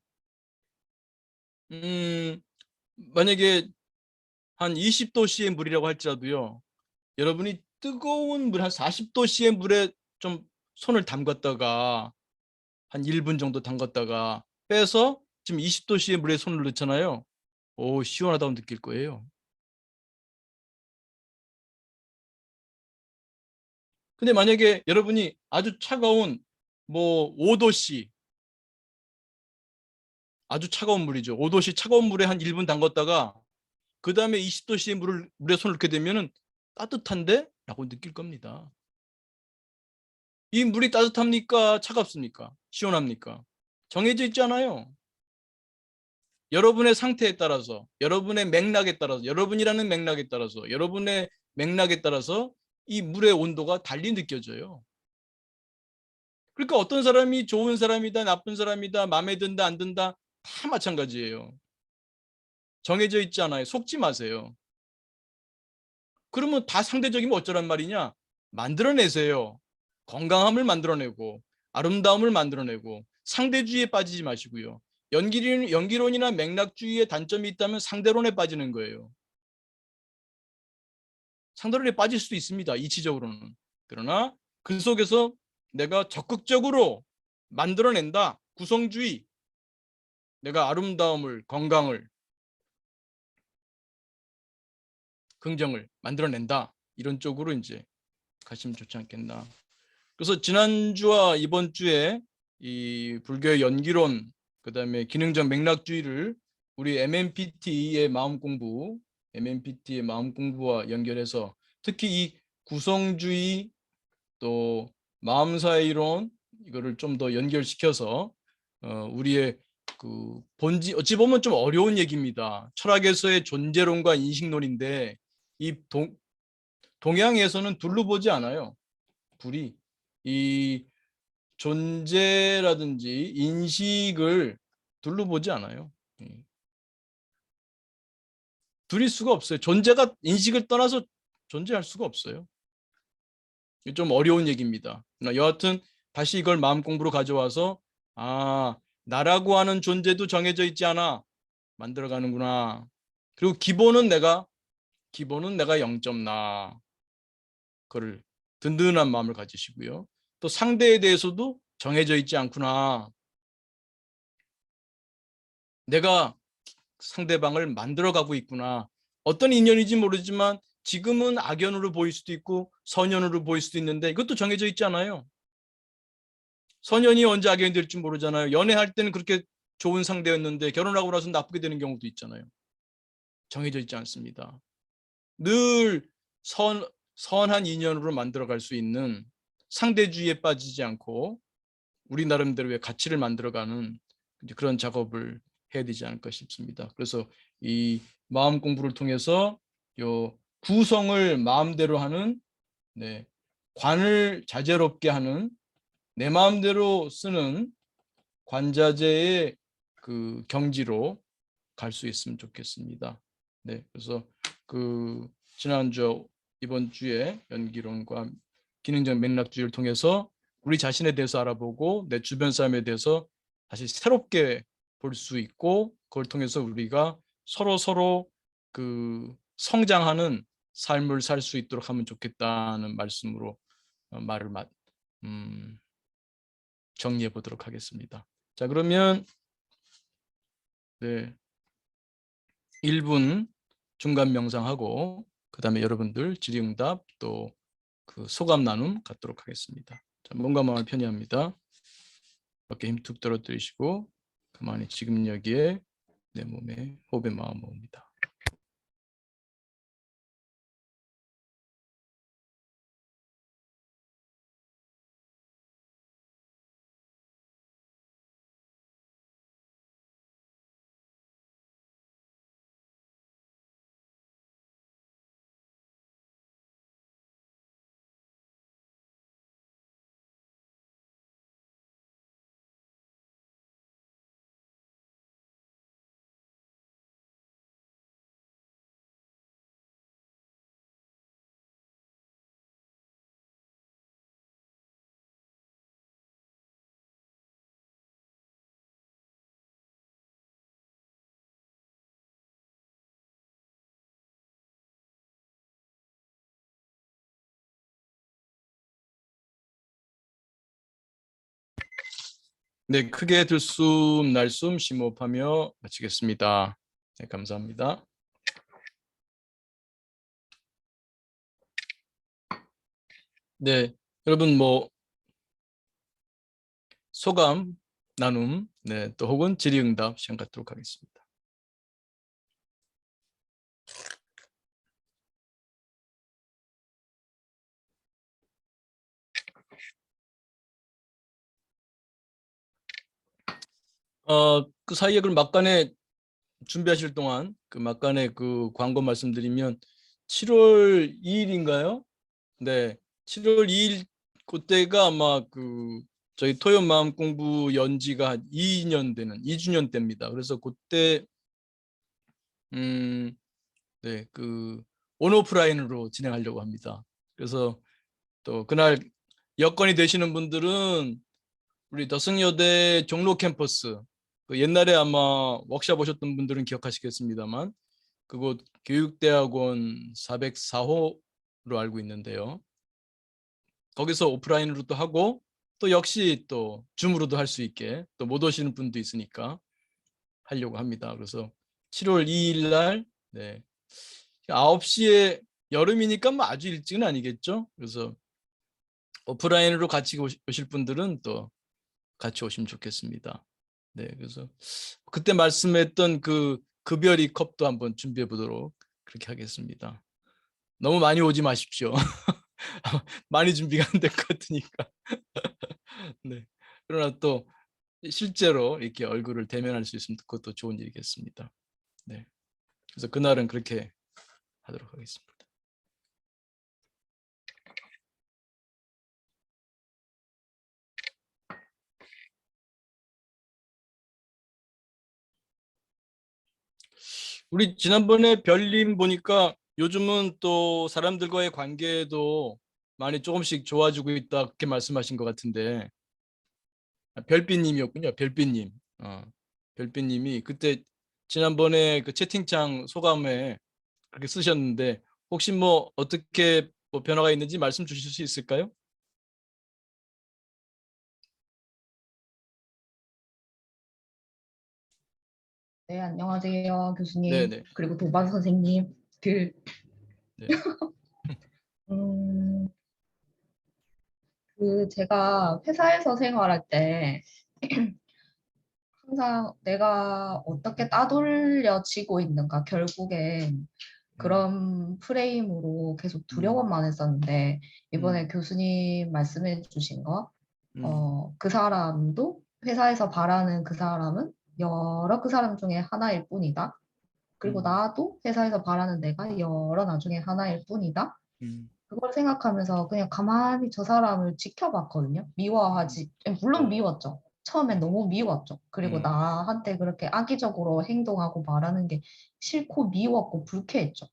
만약에 한 20도씨의 물이라고 할지라도요, 여러분이 뜨거운 물 한 40도씨의 물에 좀 손을 담갔다가 한 1분 정도 담갔다가 빼서 지금 20도씨의 물에 손을 넣잖아요. 오, 시원하다고 느낄 거예요. 근데 만약에 여러분이 아주 차가운 5도씨, 아주 차가운 물이죠. 5도씨 차가운 물에 한 1분 담갔다가 그 다음에 20도씨의 물에 손을 넣게 되면 따뜻한데? 라고 느낄 겁니다. 이 물이 따뜻합니까? 차갑습니까? 시원합니까? 정해져 있잖아요. 여러분의 상태에 따라서, 여러분의 맥락에 따라서, 여러분이라는 맥락에 따라서, 여러분의 맥락에 따라서 이 물의 온도가 달리 느껴져요. 그러니까 어떤 사람이 좋은 사람이다, 나쁜 사람이다, 마음에 든다, 안 든다, 다 마찬가지예요. 정해져 있지 않아요. 속지 마세요. 그러면 다 상대적이면 어쩌란 말이냐? 만들어내세요. 건강함을 만들어내고 아름다움을 만들어내고 상대주의에 빠지지 마시고요. 연기론이나 맥락주의의 단점이 있다면 상대론에 빠지는 거예요. 상대론에 빠질 수도 있습니다. 이치적으로는. 그러나 그 속에서 내가 적극적으로 만들어낸다. 구성주의. 내가 아름다움을, 건강을, 긍정을 만들어낸다. 이런 쪽으로 이제 가시면 좋지 않겠나. 그래서 지난주와 이번 주에 이 불교의 연기론, 그다음에 기능적 맥락주의를 우리 MMPT의 마음 공부와 연결해서 특히 이 구성주의 또 마음사의 이론, 이거를 좀 더 연결시켜서 우리의 그 본질, 어찌 보면 좀 어려운 얘기입니다. 철학에서의 존재론과 인식론인데 이 동양에서는 둘로 보지 않아요. 불이 이 존재라든지 인식을 둘로 보지 않아요. 둘일 수가 없어요. 존재가 인식을 떠나서 존재할 수가 없어요. 좀 어려운 얘기입니다. 여하튼 다시 이걸 마음 공부로 가져와서 나라고 하는 존재도 정해져 있지 않아. 만들어가는구나. 그리고 기본은 내가 0점 나. 그걸 든든한 마음을 가지시고요. 또 상대에 대해서도 정해져 있지 않구나. 내가 상대방을 만들어가고 있구나. 어떤 인연인지 모르지만 지금은 악연으로 보일 수도 있고 선연으로 보일 수도 있는데 이것도 정해져 있지 않아요. 선연이 언제 악연이 될지 모르잖아요. 연애할 때는 그렇게 좋은 상대였는데 결혼하고 나서 나쁘게 되는 경우도 있잖아요. 정해져 있지 않습니다. 늘 선한 인연으로 만들어갈 수 있는, 상대주의에 빠지지 않고 우리 나름대로의 가치를 만들어가는 그런 작업을 해야 되지 않을까 싶습니다. 그래서 이 마음 공부를 통해서 요 구성을 마음대로 하는, 네, 관을 자제롭게 하는, 내 마음대로 쓰는 관자재의 그 경지로 갈 수 있으면 좋겠습니다. 네, 그래서 그 지난주 이번 주에 연기론과 기능적 맥락주의를 통해서 우리 자신에 대해서 알아보고 내 주변 사람에 대해서 다시 새롭게 볼 수 있고, 그걸 통해서 우리가 서로 그 성장하는 삶을 살 수 있도록 하면 좋겠다는 말씀으로 말을 정리해 보도록 하겠습니다. 자, 그러면 네, 1분 중간 명상하고 그 다음에 여러분들 질의응답 또 그 소감 나눔 갖도록 하겠습니다. 자, 몸과 마음을 편히 합니다. 어깨 힘 툭 떨어뜨리시고 가만히 지금 여기에 내 몸에 호흡에 마음 모읍니다. 네, 크게 들숨 날숨 심호흡하며 마치겠습니다. 네, 감사합니다. 네, 여러분 뭐 소감 나눔, 네, 또 혹은 질의응답 시간 갖도록 하겠습니다. 그 사이에 그 막간에 준비하실 동안 그 막간에 그 광고 말씀드리면 7월 2일인가요? 네, 7월 2일 그때가 아마 그 저희 토요 마음 공부 연지가 한 2년 되는 2주년 때입니다. 그래서 그때 네, 그 온오프라인으로 진행하려고 합니다. 그래서 또 그날 여건이 되시는 분들은 우리 더승여대 종로 캠퍼스, 그 옛날에 아마 워크숍 오셨던 분들은 기억하시겠습니다만 그곳 교육대학원 404호로 알고 있는데요. 거기서 오프라인으로도 하고 또 역시 또 줌으로도 할 수 있게 또 못 오시는 분도 있으니까 하려고 합니다. 그래서 7월 2일 날 네, 9시에 여름이니까 뭐 아주 일찍은 아니겠죠. 그래서 오프라인으로 같이 오실 분들은 또 같이 오시면 좋겠습니다. 네, 그래서 그때 말씀했던 그 급여리 컵도 한번 준비해 보도록 그렇게 하겠습니다. 너무 많이 오지 마십시오. 많이 준비가 안 될 것 같으니까. 네. 그러나 또 실제로 이렇게 얼굴을 대면할 수 있으면 그것도 좋은 일이겠습니다. 네. 그래서 그날은 그렇게 하도록 하겠습니다. 우리 지난번에 별님 보니까 요즘은 또 사람들과의 관계도 많이 조금씩 좋아지고 있다 그렇게 말씀하신 것 같은데 별빛님이었군요. 별빛님. 별빛님이 그때 지난번에 그 채팅창 소감에 그렇게 쓰셨는데 혹시 뭐 어떻게 뭐 변화가 있는지 말씀 주실 수 있을까요?
네, 안녕하세요, 교수님.
네네.
그리고 도반 선생님.
네.
음, 제가 회사에서 생활할 때 항상 내가 어떻게 따돌려지고 있는가, 결국엔
음,
그런 프레임으로 계속
음,
두려워만 했었는데,
음,
이번에 교수님 말씀해 주신 거,
음,
그 사람도 회사에서 바라는 그 사람은 여러 그 사람 중에 하나일 뿐이다. 그리고
음,
나도 회사에서 바라는 내가 여러 나 중에 하나일 뿐이다.
음,
그걸 생각하면서 그냥 가만히 저 사람을 지켜봤거든요.
음,
미워하지, 물론
어,
미웠죠. 처음엔 너무 미웠죠. 그리고
음,
나한테 그렇게 악의적으로 행동하고 말하는 게 싫고 미웠고 불쾌했죠.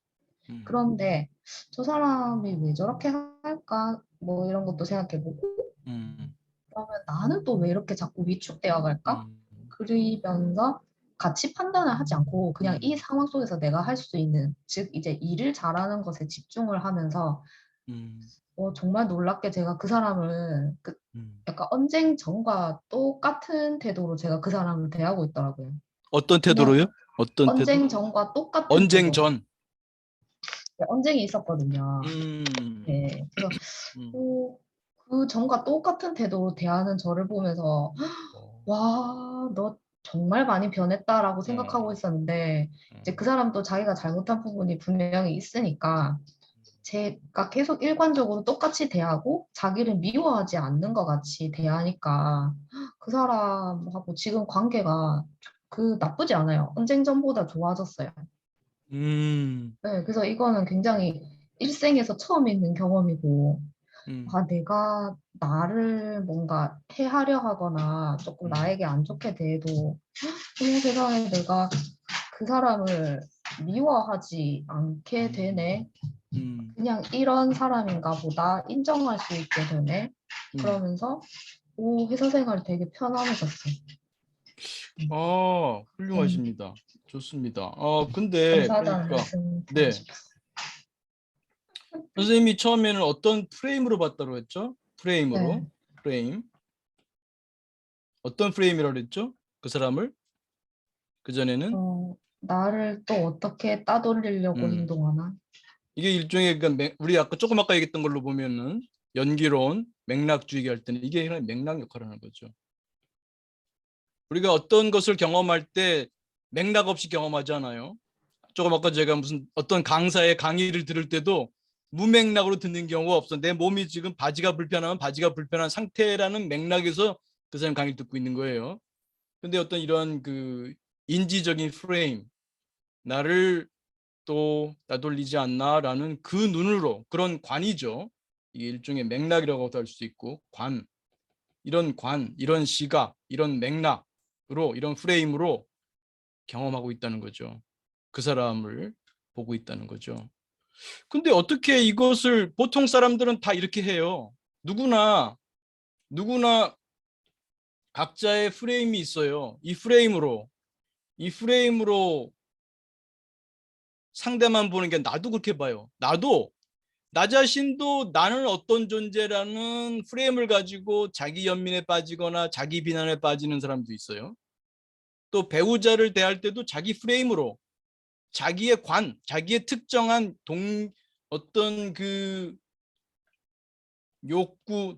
음,
그런데 저 사람이 왜 저렇게 할까? 뭐 이런 것도 생각해보고,
음,
그러면 나는 또 왜 이렇게 자꾸 위축되어 갈까?
음,
그러면서 같이 판단을 하지 않고 그냥 이
음,
상황 속에서 내가 할 수 있는, 즉 이제 일을 잘하는 것에 집중을 하면서
음,
정말 놀랍게 제가 그 사람을
음.
약간 언쟁 전과 똑같은 태도로 제가 그 사람을 대하고 있더라고요.
어떤
그냥
태도로요? 어떤 태도?
언쟁 전과 똑같은
언쟁
태도.
전.
언쟁이 있었거든요.
음,
네. 그래서
음,
어, 그 전과 똑같은 태도로 대하는 저를 보면서
어,
와, 너 정말 많이 변했다라고 생각하고
어,
있었는데 이제 그
음,
사람도 자기가 잘못한 부분이 분명히 있으니까 제가 계속 일관적으로 똑같이 대하고 자기를 미워하지 않는 것 같이 대하니까 그 사람하고 지금 관계가 나쁘지 않아요. 언쟁 전보다 좋아졌어요.
음,
네, 그래서 이거는 굉장히 일생에서 처음 있는 경험이고,
음,
아, 내가 나를 뭔가 해하려 하거나 조금
음,
나에게 안 좋게 대해도 어머 세상에 내가 그 사람을 미워하지 않게 되네.
음,
그냥 이런 사람인가 보다 인정할 수 있게 되네.
음.
그러면서 회사 생활 되게 편안해졌어. 음,
훌륭하십니다. 좋습니다. 근데
감사하다는
그러니까
말씀 드리고
네.
싶었어.
선생님이 처음에는 어떤 프레임으로 봤다고 했죠? 프레임으로.
네.
프레임. 어떤 프레임이라고 했죠? 그 사람을? 그전에는?
나를 또 어떻게 따돌리려고
음.
행동하나?
이게 일종의 우리 아까 조금 아까 얘기했던 걸로 보면은 연기론, 맥락주의 할 때는 이게 하나의 맥락 역할을 하는 거죠. 우리가 어떤 것을 경험할 때 맥락 없이 경험하지 않아요. 조금 아까 제가 무슨 어떤 강사의 강의를 들을 때도 무맥락으로 듣는 경우가 없어. 내 몸이 지금 바지가 불편하면 바지가 불편한 상태라는 맥락에서 그 사람 강의를 듣고 있는 거예요. 근데 어떤 이런 그 인지적인 프레임, 나를 또 따돌리지 않나라는 그 눈으로 그런 관이죠. 이게 일종의 맥락이라고도 할 수 있고 관, 이런 시각, 이런 맥락으로 이런 프레임으로 경험하고 있다는 거죠. 그 사람을 보고 있다는 거죠. 근데 어떻게 이것을 보통 사람들은 다 이렇게 해요. 누구나 각자의 프레임이 있어요. 이 프레임으로 상대만 보는 게 나도 그렇게 봐요. 나 자신도 나는 어떤 존재라는 프레임을 가지고 자기 연민에 빠지거나 자기 비난에 빠지는 사람도 있어요. 또 배우자를 대할 때도 자기 프레임으로 자기의 특정한 어떤 그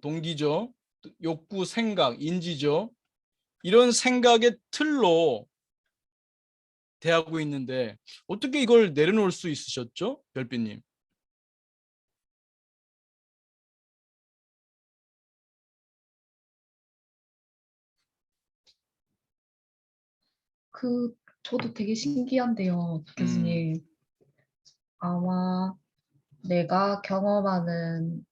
동기죠. 욕구, 생각, 인지죠. 이런 생각의 틀로 대하고 있는데 어떻게 이걸 내려놓을 수 있으셨죠? 별빛님.
저도 되게 신기한데요,
음,
교수님. 아마 내가 경험하는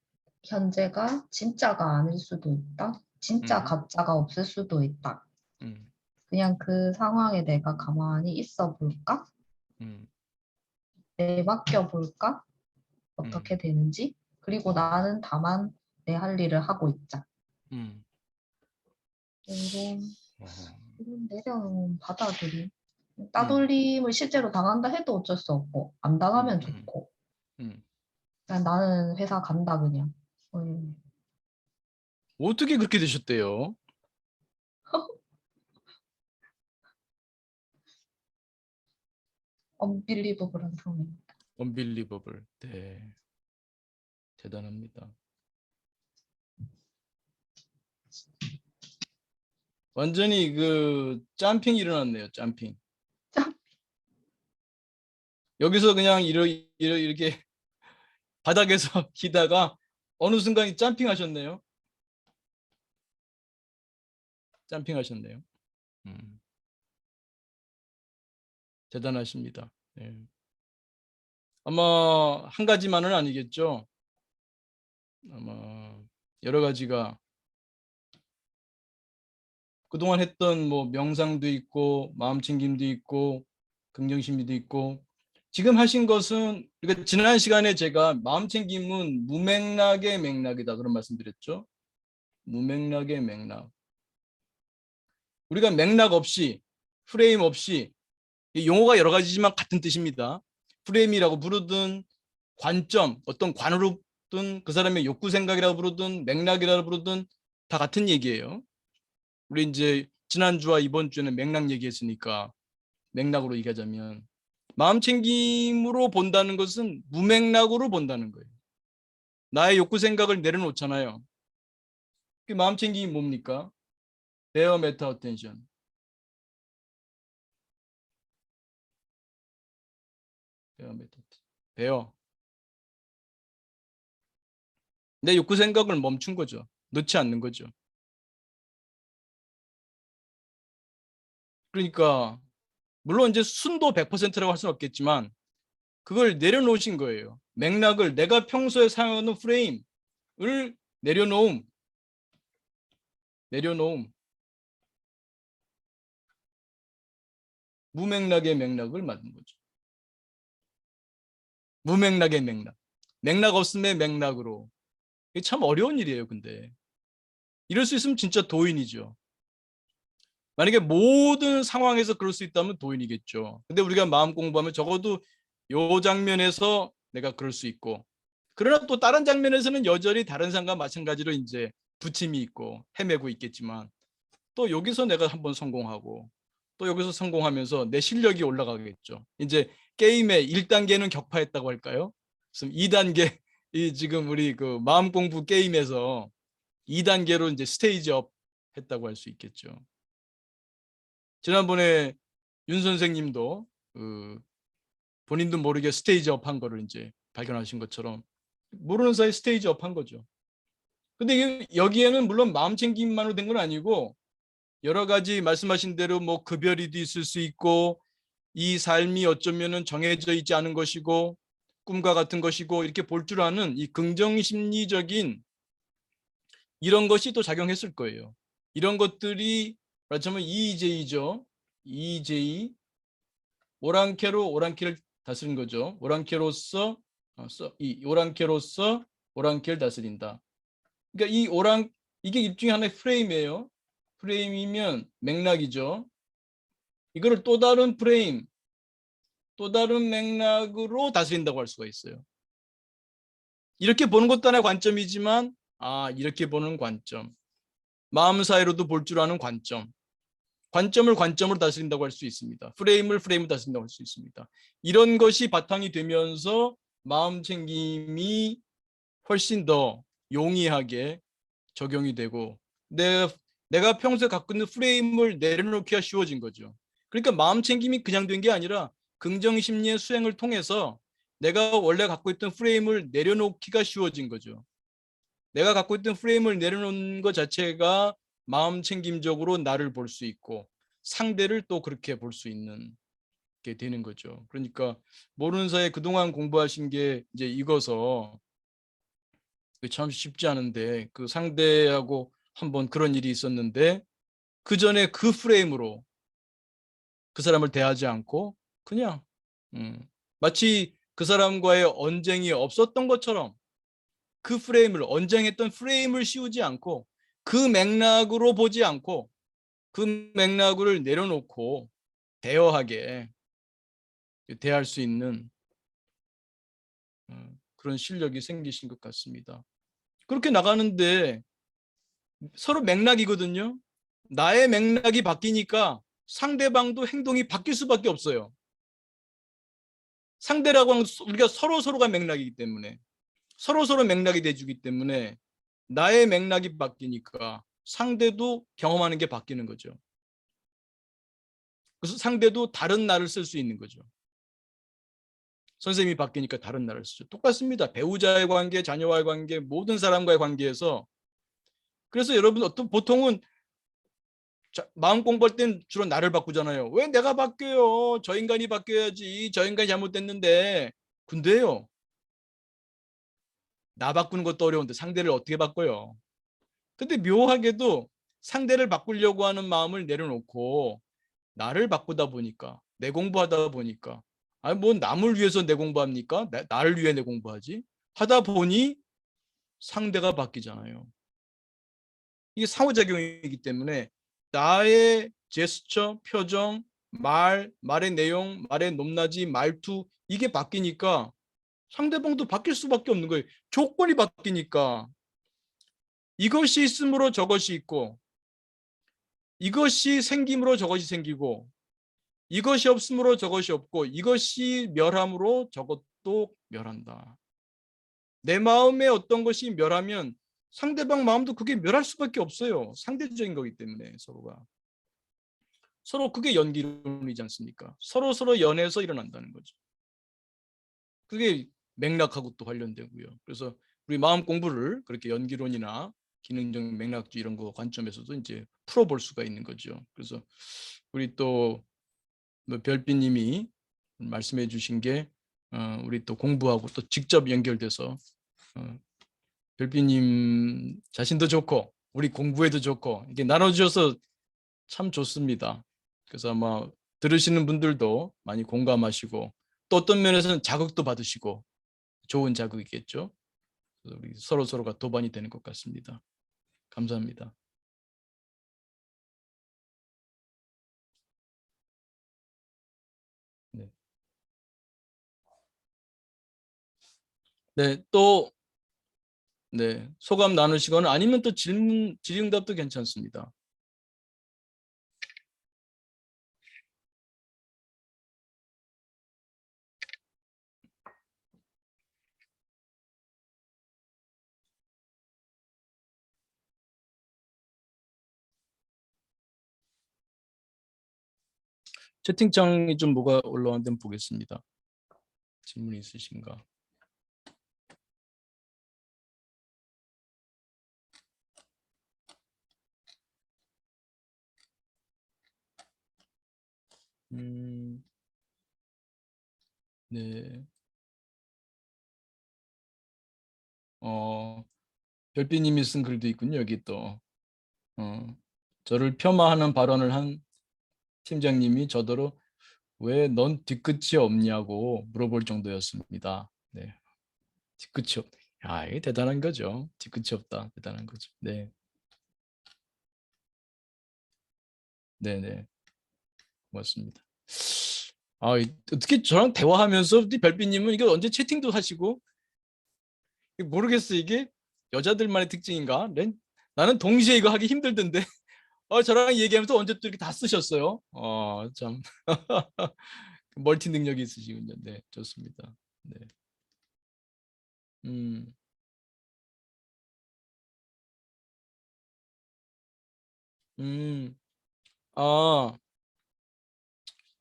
현재가 진짜가 아닐 수도 있다. 진짜
음,
가짜가 없을 수도 있다.
음,
그냥 그 상황에 내가 가만히 있어 볼까?
음,
내맡겨 볼까? 어떻게
음,
되는지? 그리고 나는 다만 내 할 일을 하고 있자.
음.
이런,
어,
이런 내려놓은 받아들임.
음,
따돌림을 실제로 당한다 해도 어쩔 수 없고, 안
음,
당하면
음,
좋고.
음.
그냥 나는 회사 간다, 그냥. 음.
어떻게 그렇게 되셨대요?
언빌리버블한 상황.
언빌리버블. 네, 대단합니다. 완전히 그 짬핑이 일어났네요. 짬핑. 여기서 그냥 이렇게 바닥에서 기다가 어느 순간 짬핑 하셨네요. 짬핑 하셨네요. 음. 대단하십니다. 예. 아마 한 가지만은 아니겠죠. 아마 여러 가지가 그동안 했던 뭐 명상도 있고 마음 챙김도 있고 긍정심리도 있고 지금 하신 것은 그러니까 지난 시간에 제가 마음 챙김은 무맥락의 맥락이다 그런 말씀드렸죠. 무맥락의 맥락. 우리가 맥락 없이 프레임 없이 이 용어가 여러 가지지만 같은 뜻입니다. 프레임이라고 부르든 관점 어떤 관으로 부르든 그 사람의 욕구 생각이라고 부르든 맥락이라고 부르든 다 같은 얘기예요. 우리 이제 지난주와 이번 주에는 맥락 얘기했으니까 맥락으로 얘기하자면 마음 챙김으로 본다는 것은 무맥락으로 본다는 거예요. 나의 욕구 생각을 내려놓잖아요. 그 마음 챙김이 뭡니까? 베어 메타 어텐션. 베어 메타 어텐션. 베어. 내 욕구 생각을 멈춘 거죠. 놓지 않는 거죠. 그러니까 물론 이제 순도 100%라고 할 수는 없겠지만 그걸 내려놓으신 거예요. 맥락을 내가 평소에 사용하는 프레임을 내려놓음. 내려놓음. 무맥락의 맥락을 만든 거죠. 무맥락의 맥락. 맥락 없음의 맥락으로. 이게 참 어려운 일이에요, 근데. 이럴 수 있으면 진짜 도인이죠. 만약에 모든 상황에서 그럴 수 있다면 도인이겠죠. 근데 우리가 마음 공부하면 적어도 요 장면에서 내가 그럴 수 있고 그러나 또 다른 장면에서는 여전히 다른 사람과 마찬가지로 이제 부침이 있고 헤매고 있겠지만 또 여기서 내가 한번 성공하고 또 여기서 성공하면서 내 실력이 올라가겠죠. 이제 게임의 1단계는 격파했다고 할까요? 그래서 2단계 이 지금 우리 그 마음 공부 게임에서 2단계로 이제 스테이지 업 했다고 할 수 있겠죠. 지난번에 윤 선생님도 본인도 모르게 스테이지 업 한 거를 이제 발견하신 것처럼 모르는 사이 스테이지 업 한 거죠. 근데 여기에는 물론 마음 챙김만으로 된 건 아니고 여러 가지 말씀하신 대로 뭐 급여리도 있을 수 있고 이 삶이 어쩌면은 정해져 있지 않은 것이고 꿈과 같은 것이고 이렇게 볼 줄 아는 이 긍정 심리적인 이런 것이 또 작용했을 거예요. 이런 것들이 말하자면 EJ죠. EJ 오랑캐로 오랑캐를 다스린 거죠. 오랑캐로서 이 오랑캐로서 오랑캐를 다스린다. 그러니까 이게 일종의 하나의 프레임이에요. 프레임이면 맥락이죠. 이거를 또 다른 프레임, 또 다른 맥락으로 다스린다고 할 수가 있어요. 이렇게 보는 것도 하나의 관점이지만 이렇게 보는 관점. 마음 사이로도 볼 줄 아는 관점. 관점을 관점으로 다스린다고 할 수 있습니다. 프레임을 프레임으로 다스린다고 할 수 있습니다. 이런 것이 바탕이 되면서 마음 챙김이 훨씬 더 용이하게 적용이 되고 내가 평소에 갖고 있는 프레임을 내려놓기가 쉬워진 거죠. 그러니까 마음 챙김이 그냥 된 게 아니라 긍정심리의 수행을 통해서 내가 원래 갖고 있던 프레임을 내려놓기가 쉬워진 거죠. 내가 갖고 있던 프레임을 내려놓는 것 자체가 마음 챙김적으로 나를 볼 수 있고 상대를 또 그렇게 볼 수 있는 게 되는 거죠. 그러니까 모르는 사이에 그동안 공부하신 게 이제 익어서 참 쉽지 않은데 그 상대하고 한번 그런 일이 있었는데 그 전에 그 프레임으로 그 사람을 대하지 않고 그냥 마치 그 사람과의 언쟁이 없었던 것처럼 그 프레임을 언쟁했던 프레임을 씌우지 않고 그 맥락으로 보지 않고 그 맥락을 내려놓고 대화하게 대할 수 있는 그런 실력이 생기신 것 같습니다. 그렇게 나가는데 서로 맥락이거든요. 나의 맥락이 바뀌니까 상대방도 행동이 바뀔 수밖에 없어요. 상대라고 하는 우리가 서로가 맥락이기 때문에 서로 맥락이 돼주기 때문에 나의 맥락이 바뀌니까 상대도 경험하는 게 바뀌는 거죠. 그래서 상대도 다른 나를 쓸 수 있는 거죠. 선생님이 바뀌니까 다른 나를 쓰죠. 똑같습니다. 배우자의 관계, 자녀와의 관계, 모든 사람과의 관계에서 그래서 여러분 보통은 마음 공부할 땐 주로 나를 바꾸잖아요. 왜 내가 바뀌어요? 저 인간이 바뀌어야지. 저 인간이 잘못됐는데. 근데요. 나 바꾸는 것도 어려운데 상대를 어떻게 바꿔요? 근데 묘하게도 상대를 바꾸려고 하는 마음을 내려놓고 나를 바꾸다 보니까 내 공부하다 보니까 아니 뭐 남을 위해서 내 공부합니까? 나를 위해 내 공부하지? 하다 보니 상대가 바뀌잖아요. 이게 상호작용이기 때문에 나의 제스처, 표정, 말의 내용, 말의 높낮이, 말투 이게 바뀌니까 상대방도 바뀔 수밖에 없는 거예요. 조건이 바뀌니까 이것이 있으므로 저것이 있고 이것이 생김으로 저것이 생기고 이것이 없으므로 저것이 없고 이것이 멸함으로 저것도 멸한다. 내 마음에 어떤 것이 멸하면 상대방 마음도 그게 멸할 수밖에 없어요. 상대적인 거기 때문에 서로가. 서로 그게 연기론이지 않습니까? 서로 연해서 일어난다는 거죠. 그게 맥락하고 또 관련되고요. 그래서 우리 마음 공부를 그렇게 연기론이나 기능적 맥락주의 이런 거 관점에서도 이제 풀어볼 수가 있는 거죠. 그래서 우리 또 별비님이 말씀해 주신 게 우리 또 공부하고 또 직접 연결돼서 별비님 자신도 좋고 우리 공부에도 좋고 이게 나눠주셔서 참 좋습니다. 그래서 아마 들으시는 분들도 많이 공감하시고 또 어떤 면에서는 자극도 받으시고 좋은 자극이겠죠. 그래서 우리 서로가 도반이 되는 것 같습니다. 감사합니다. 네, 네, 또 네, 소감 나누시거나 아니면 또 질의응답도 괜찮습니다. 채팅창이 좀 뭐가 올라왔는데 보겠습니다. 질문 있으신가? 음, 네. 별비님이 쓴 글도 있군요. 여기 또 저를 폄하하는 발언을 한 팀장님이 저더러 왜 넌 뒤끝이 없냐고 물어볼 정도였습니다. 네, 뒤끝이 없. 야, 이게 대단한 거죠. 뒤끝이 없다. 대단한 거죠. 네, 네, 네, 고맙습니다. 어떻게 저랑 대화하면서 별비님은 이게 언제 채팅도 하시고 모르겠어 이게 여자들만의 특징인가? 나는 동시에 이거 하기 힘들던데. 저랑 얘기하면서 언제 또 이렇게 다 쓰셨어요? 참 멀티 능력이 있으시군요. 네, 좋습니다. 네, 음, 음, 아,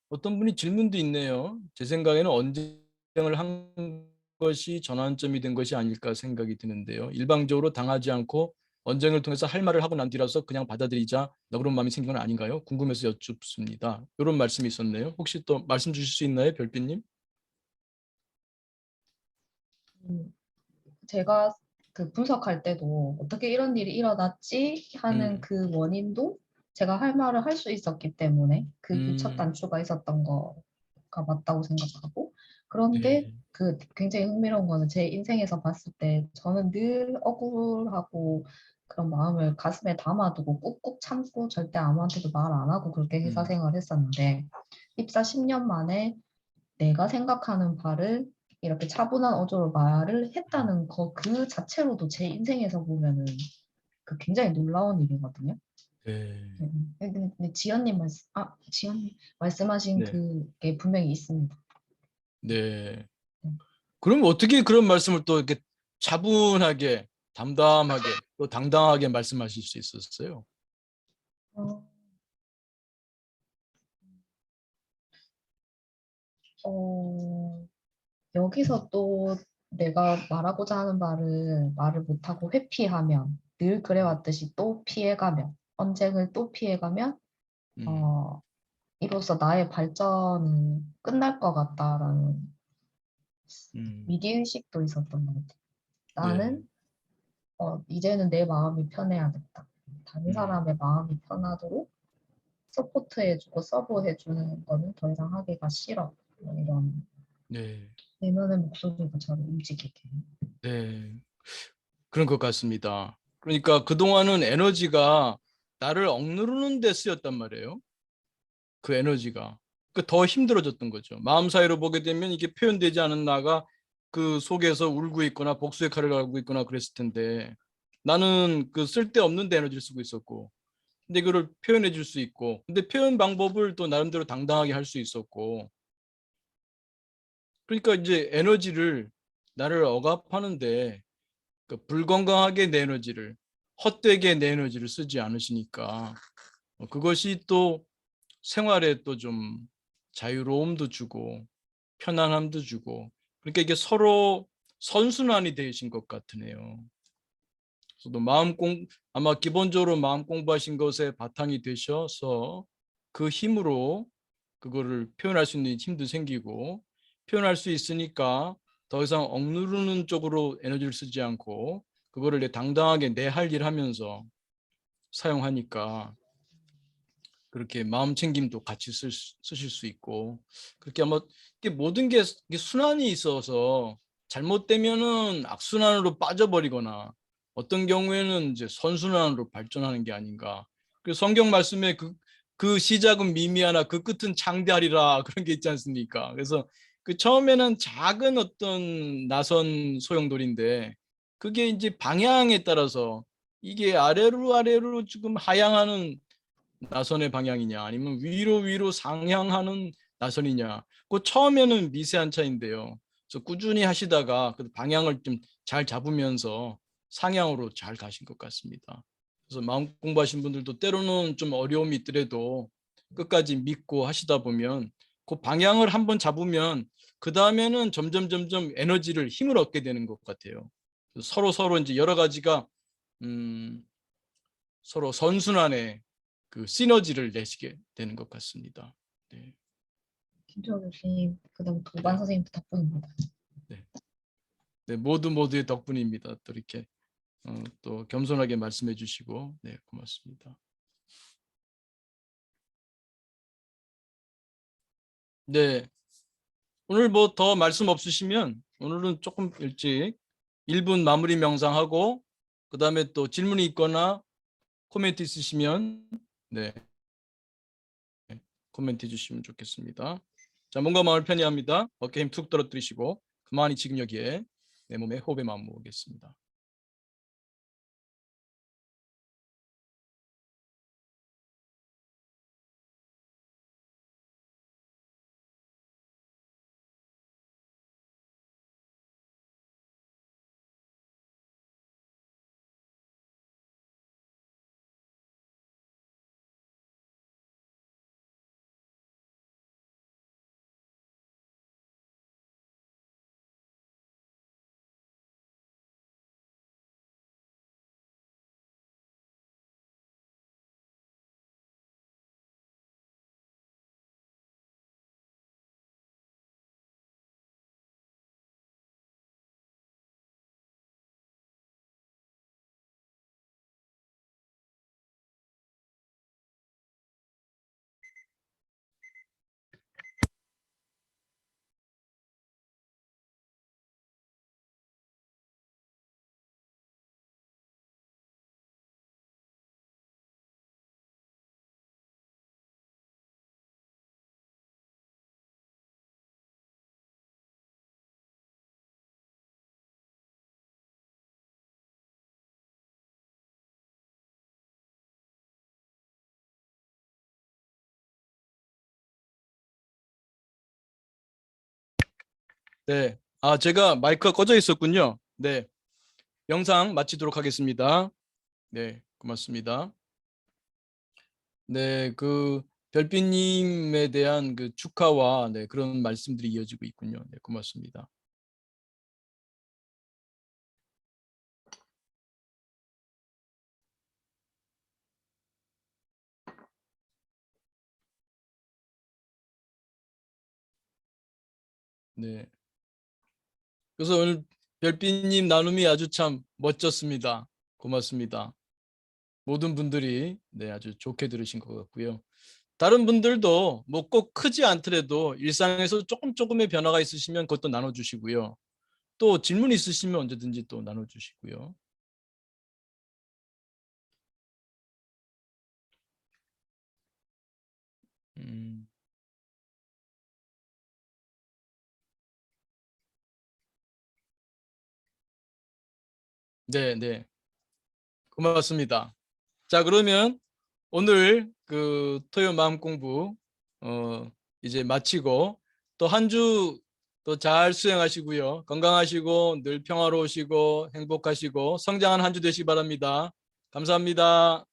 어떤 분이 질문도 있네요. 제 생각에는 언쟁을 한 것이 전환점이 된 것이 아닐까 생각이 드는데요. 일방적으로 당하지 않고 언쟁을 통해서 할 말을 하고 난 뒤라서 그냥 받아들이자 너그러운 마음이 생긴 건 아닌가요? 궁금해서 여쭙습니다. 이런 말씀이 있었네요. 혹시 또 말씀 주실 수 있나요, 별빛님?
음, 제가 그 분석할 때도 어떻게 이런 일이 일어났지 하는
음,
그 원인도 제가 할 말을 할 수 있었기 때문에 그게 첫
음,
단추가 있었던 거가 맞다고 생각하고 그런데
네,
그 굉장히 흥미로운 거는 제 인생에서 봤을 때 저는 늘 억울하고 그런 마음을 가슴에 담아두고 꾹꾹 참고 절대 아무한테도 말 안 하고 그렇게 회사
음,
생활을 했었는데 입사 10년 만에 내가 생각하는 바를 이렇게 차분한 어조로 말을 했다는 거 그 자체로도 제 인생에서 보면은 그 굉장히 놀라운 일이거든요.
네,
네. 근데 지연님 말씀하신
네,
그게 분명히 있습니다.
네.
네.
그럼 어떻게 그런 말씀을 또 이렇게 차분하게, 담담하게, 또 당당하게 말씀하실 수 있었어요?
어, 어, 여기서 또 내가 말하고자 하는 말을 말을 못하고 회피하면 늘 그래왔듯이 또 피해가면 언쟁을 또 피해가면
음,
어, 이로써 나의 발전은 끝날 것 같다라는
음,
위기의식도 있었던 것 같아요.
네,
나는 이제는 내 마음이 편해야겠다. 다른
음,
사람의 마음이 편하도록 서포트해주고 서브해주는 거는 더 이상 하기가 싫어. 뭐 이런
네,
내면의 목소리가 저를 움직이게.
네. 그런 것 같습니다. 그러니까 그동안은 에너지가 나를 억누르는 데 쓰였단 말이에요. 그 에너지가. 그 더 힘들어졌던 거죠. 마음 사이로 보게 되면 이게 표현되지 않은 나가 그 속에서 울고 있거나 복수의 칼을 갈고 있거나 그랬을 텐데 나는 그 쓸데없는 데 에너지를 쓰고 있었고 근데 그걸 표현해 줄 수 있고 근데 표현 방법을 또 나름대로 당당하게 할 수 있었고 그러니까 이제 에너지를 나를 억압하는데 그 불건강하게 내 에너지를 헛되게 내 에너지를 쓰지 않으시니까 그것이 또 생활에 또 좀 자유로움도 주고 편안함도 주고 그러니까 이게 서로 선순환이 되신 것 같으네요. 저도 아마 기본적으로 마음 공부하신 것에 바탕이 되셔서 그 힘으로 그거를 표현할 수 있는 힘도 생기고 표현할 수 있으니까 더 이상 억누르는 쪽으로 에너지를 쓰지 않고 그거를 당당하게 내 할 일 하면서 사용하니까 그렇게 마음 챙김도 같이 쓰실 수 있고 그렇게 아마 이게 모든 게 이게 순환이 있어서 잘못되면은 악순환으로 빠져버리거나 어떤 경우에는 이제 선순환으로 발전하는 게 아닌가. 그 성경 말씀에 그 시작은 미미하나 그 끝은 창대하리라 그런 게 있지 않습니까? 그래서 그 처음에는 작은 어떤 나선 소용돌이인데 그게 이제 방향에 따라서 이게 아래로 아래로 지금 하향하는 나선의 방향이냐 아니면 위로 위로 상향하는 나선이냐 그 처음에는 미세한 차이인데요. 그래서 꾸준히 하시다가 그 방향을 좀 잘 잡으면서 상향으로 잘 가신 것 같습니다. 그래서 마음 공부하신 분들도 때로는 좀 어려움이 있더라도 끝까지 믿고 하시다 보면 그 방향을 한번 잡으면 그 다음에는 점점 에너지를 힘을 얻게 되는 것 같아요. 서로 이제 여러 가지가 음, 서로 선순환의 그 시너지를 내시게 되는 것 같습니다. 네,
김주호 교수님, 그다음 도반
네,
선생님 덕분입니다.
네, 네, 모두의 덕분입니다. 또 이렇게 또 겸손하게 말씀해 주시고, 네, 고맙습니다. 네, 오늘 뭐 더 말씀 없으시면 오늘은 조금 일찍 1분 마무리 명상하고 그 다음에 또 질문이 있거나 코멘트 있으시면 네, 코멘트 해주시면 좋겠습니다. 자, 몸과 마음을 편히합니다. 어깨 힘 툭 떨어뜨리시고 그만이 지금 여기에 내 몸에 호흡의 마음 모으겠습니다. 네. 아, 제가 마이크가 꺼져 있었군요. 네. 영상 마치도록 하겠습니다. 네, 고맙습니다. 네, 그 별빛님에 대한 그 축하와 네, 그런 말씀들이 이어지고 있군요. 네, 고맙습니다. 네. 그래서 오늘 별빛님 나눔이 아주 참 멋졌습니다. 고맙습니다. 모든 분들이 네, 아주 좋게 들으신 것 같고요. 다른 분들도 뭐 꼭 크지 않더라도 일상에서 조금의 변화가 있으시면 그것도 나눠주시고요. 또 질문 있으시면 언제든지 또 나눠주시고요. 음, 네, 네. 고맙습니다. 자, 그러면 오늘 그 토요 마음 공부 이제 마치고 또 한 주 또 잘 수행하시고요. 건강하시고 늘 평화로우시고 행복하시고 성장한 한 주 되시기 바랍니다. 감사합니다.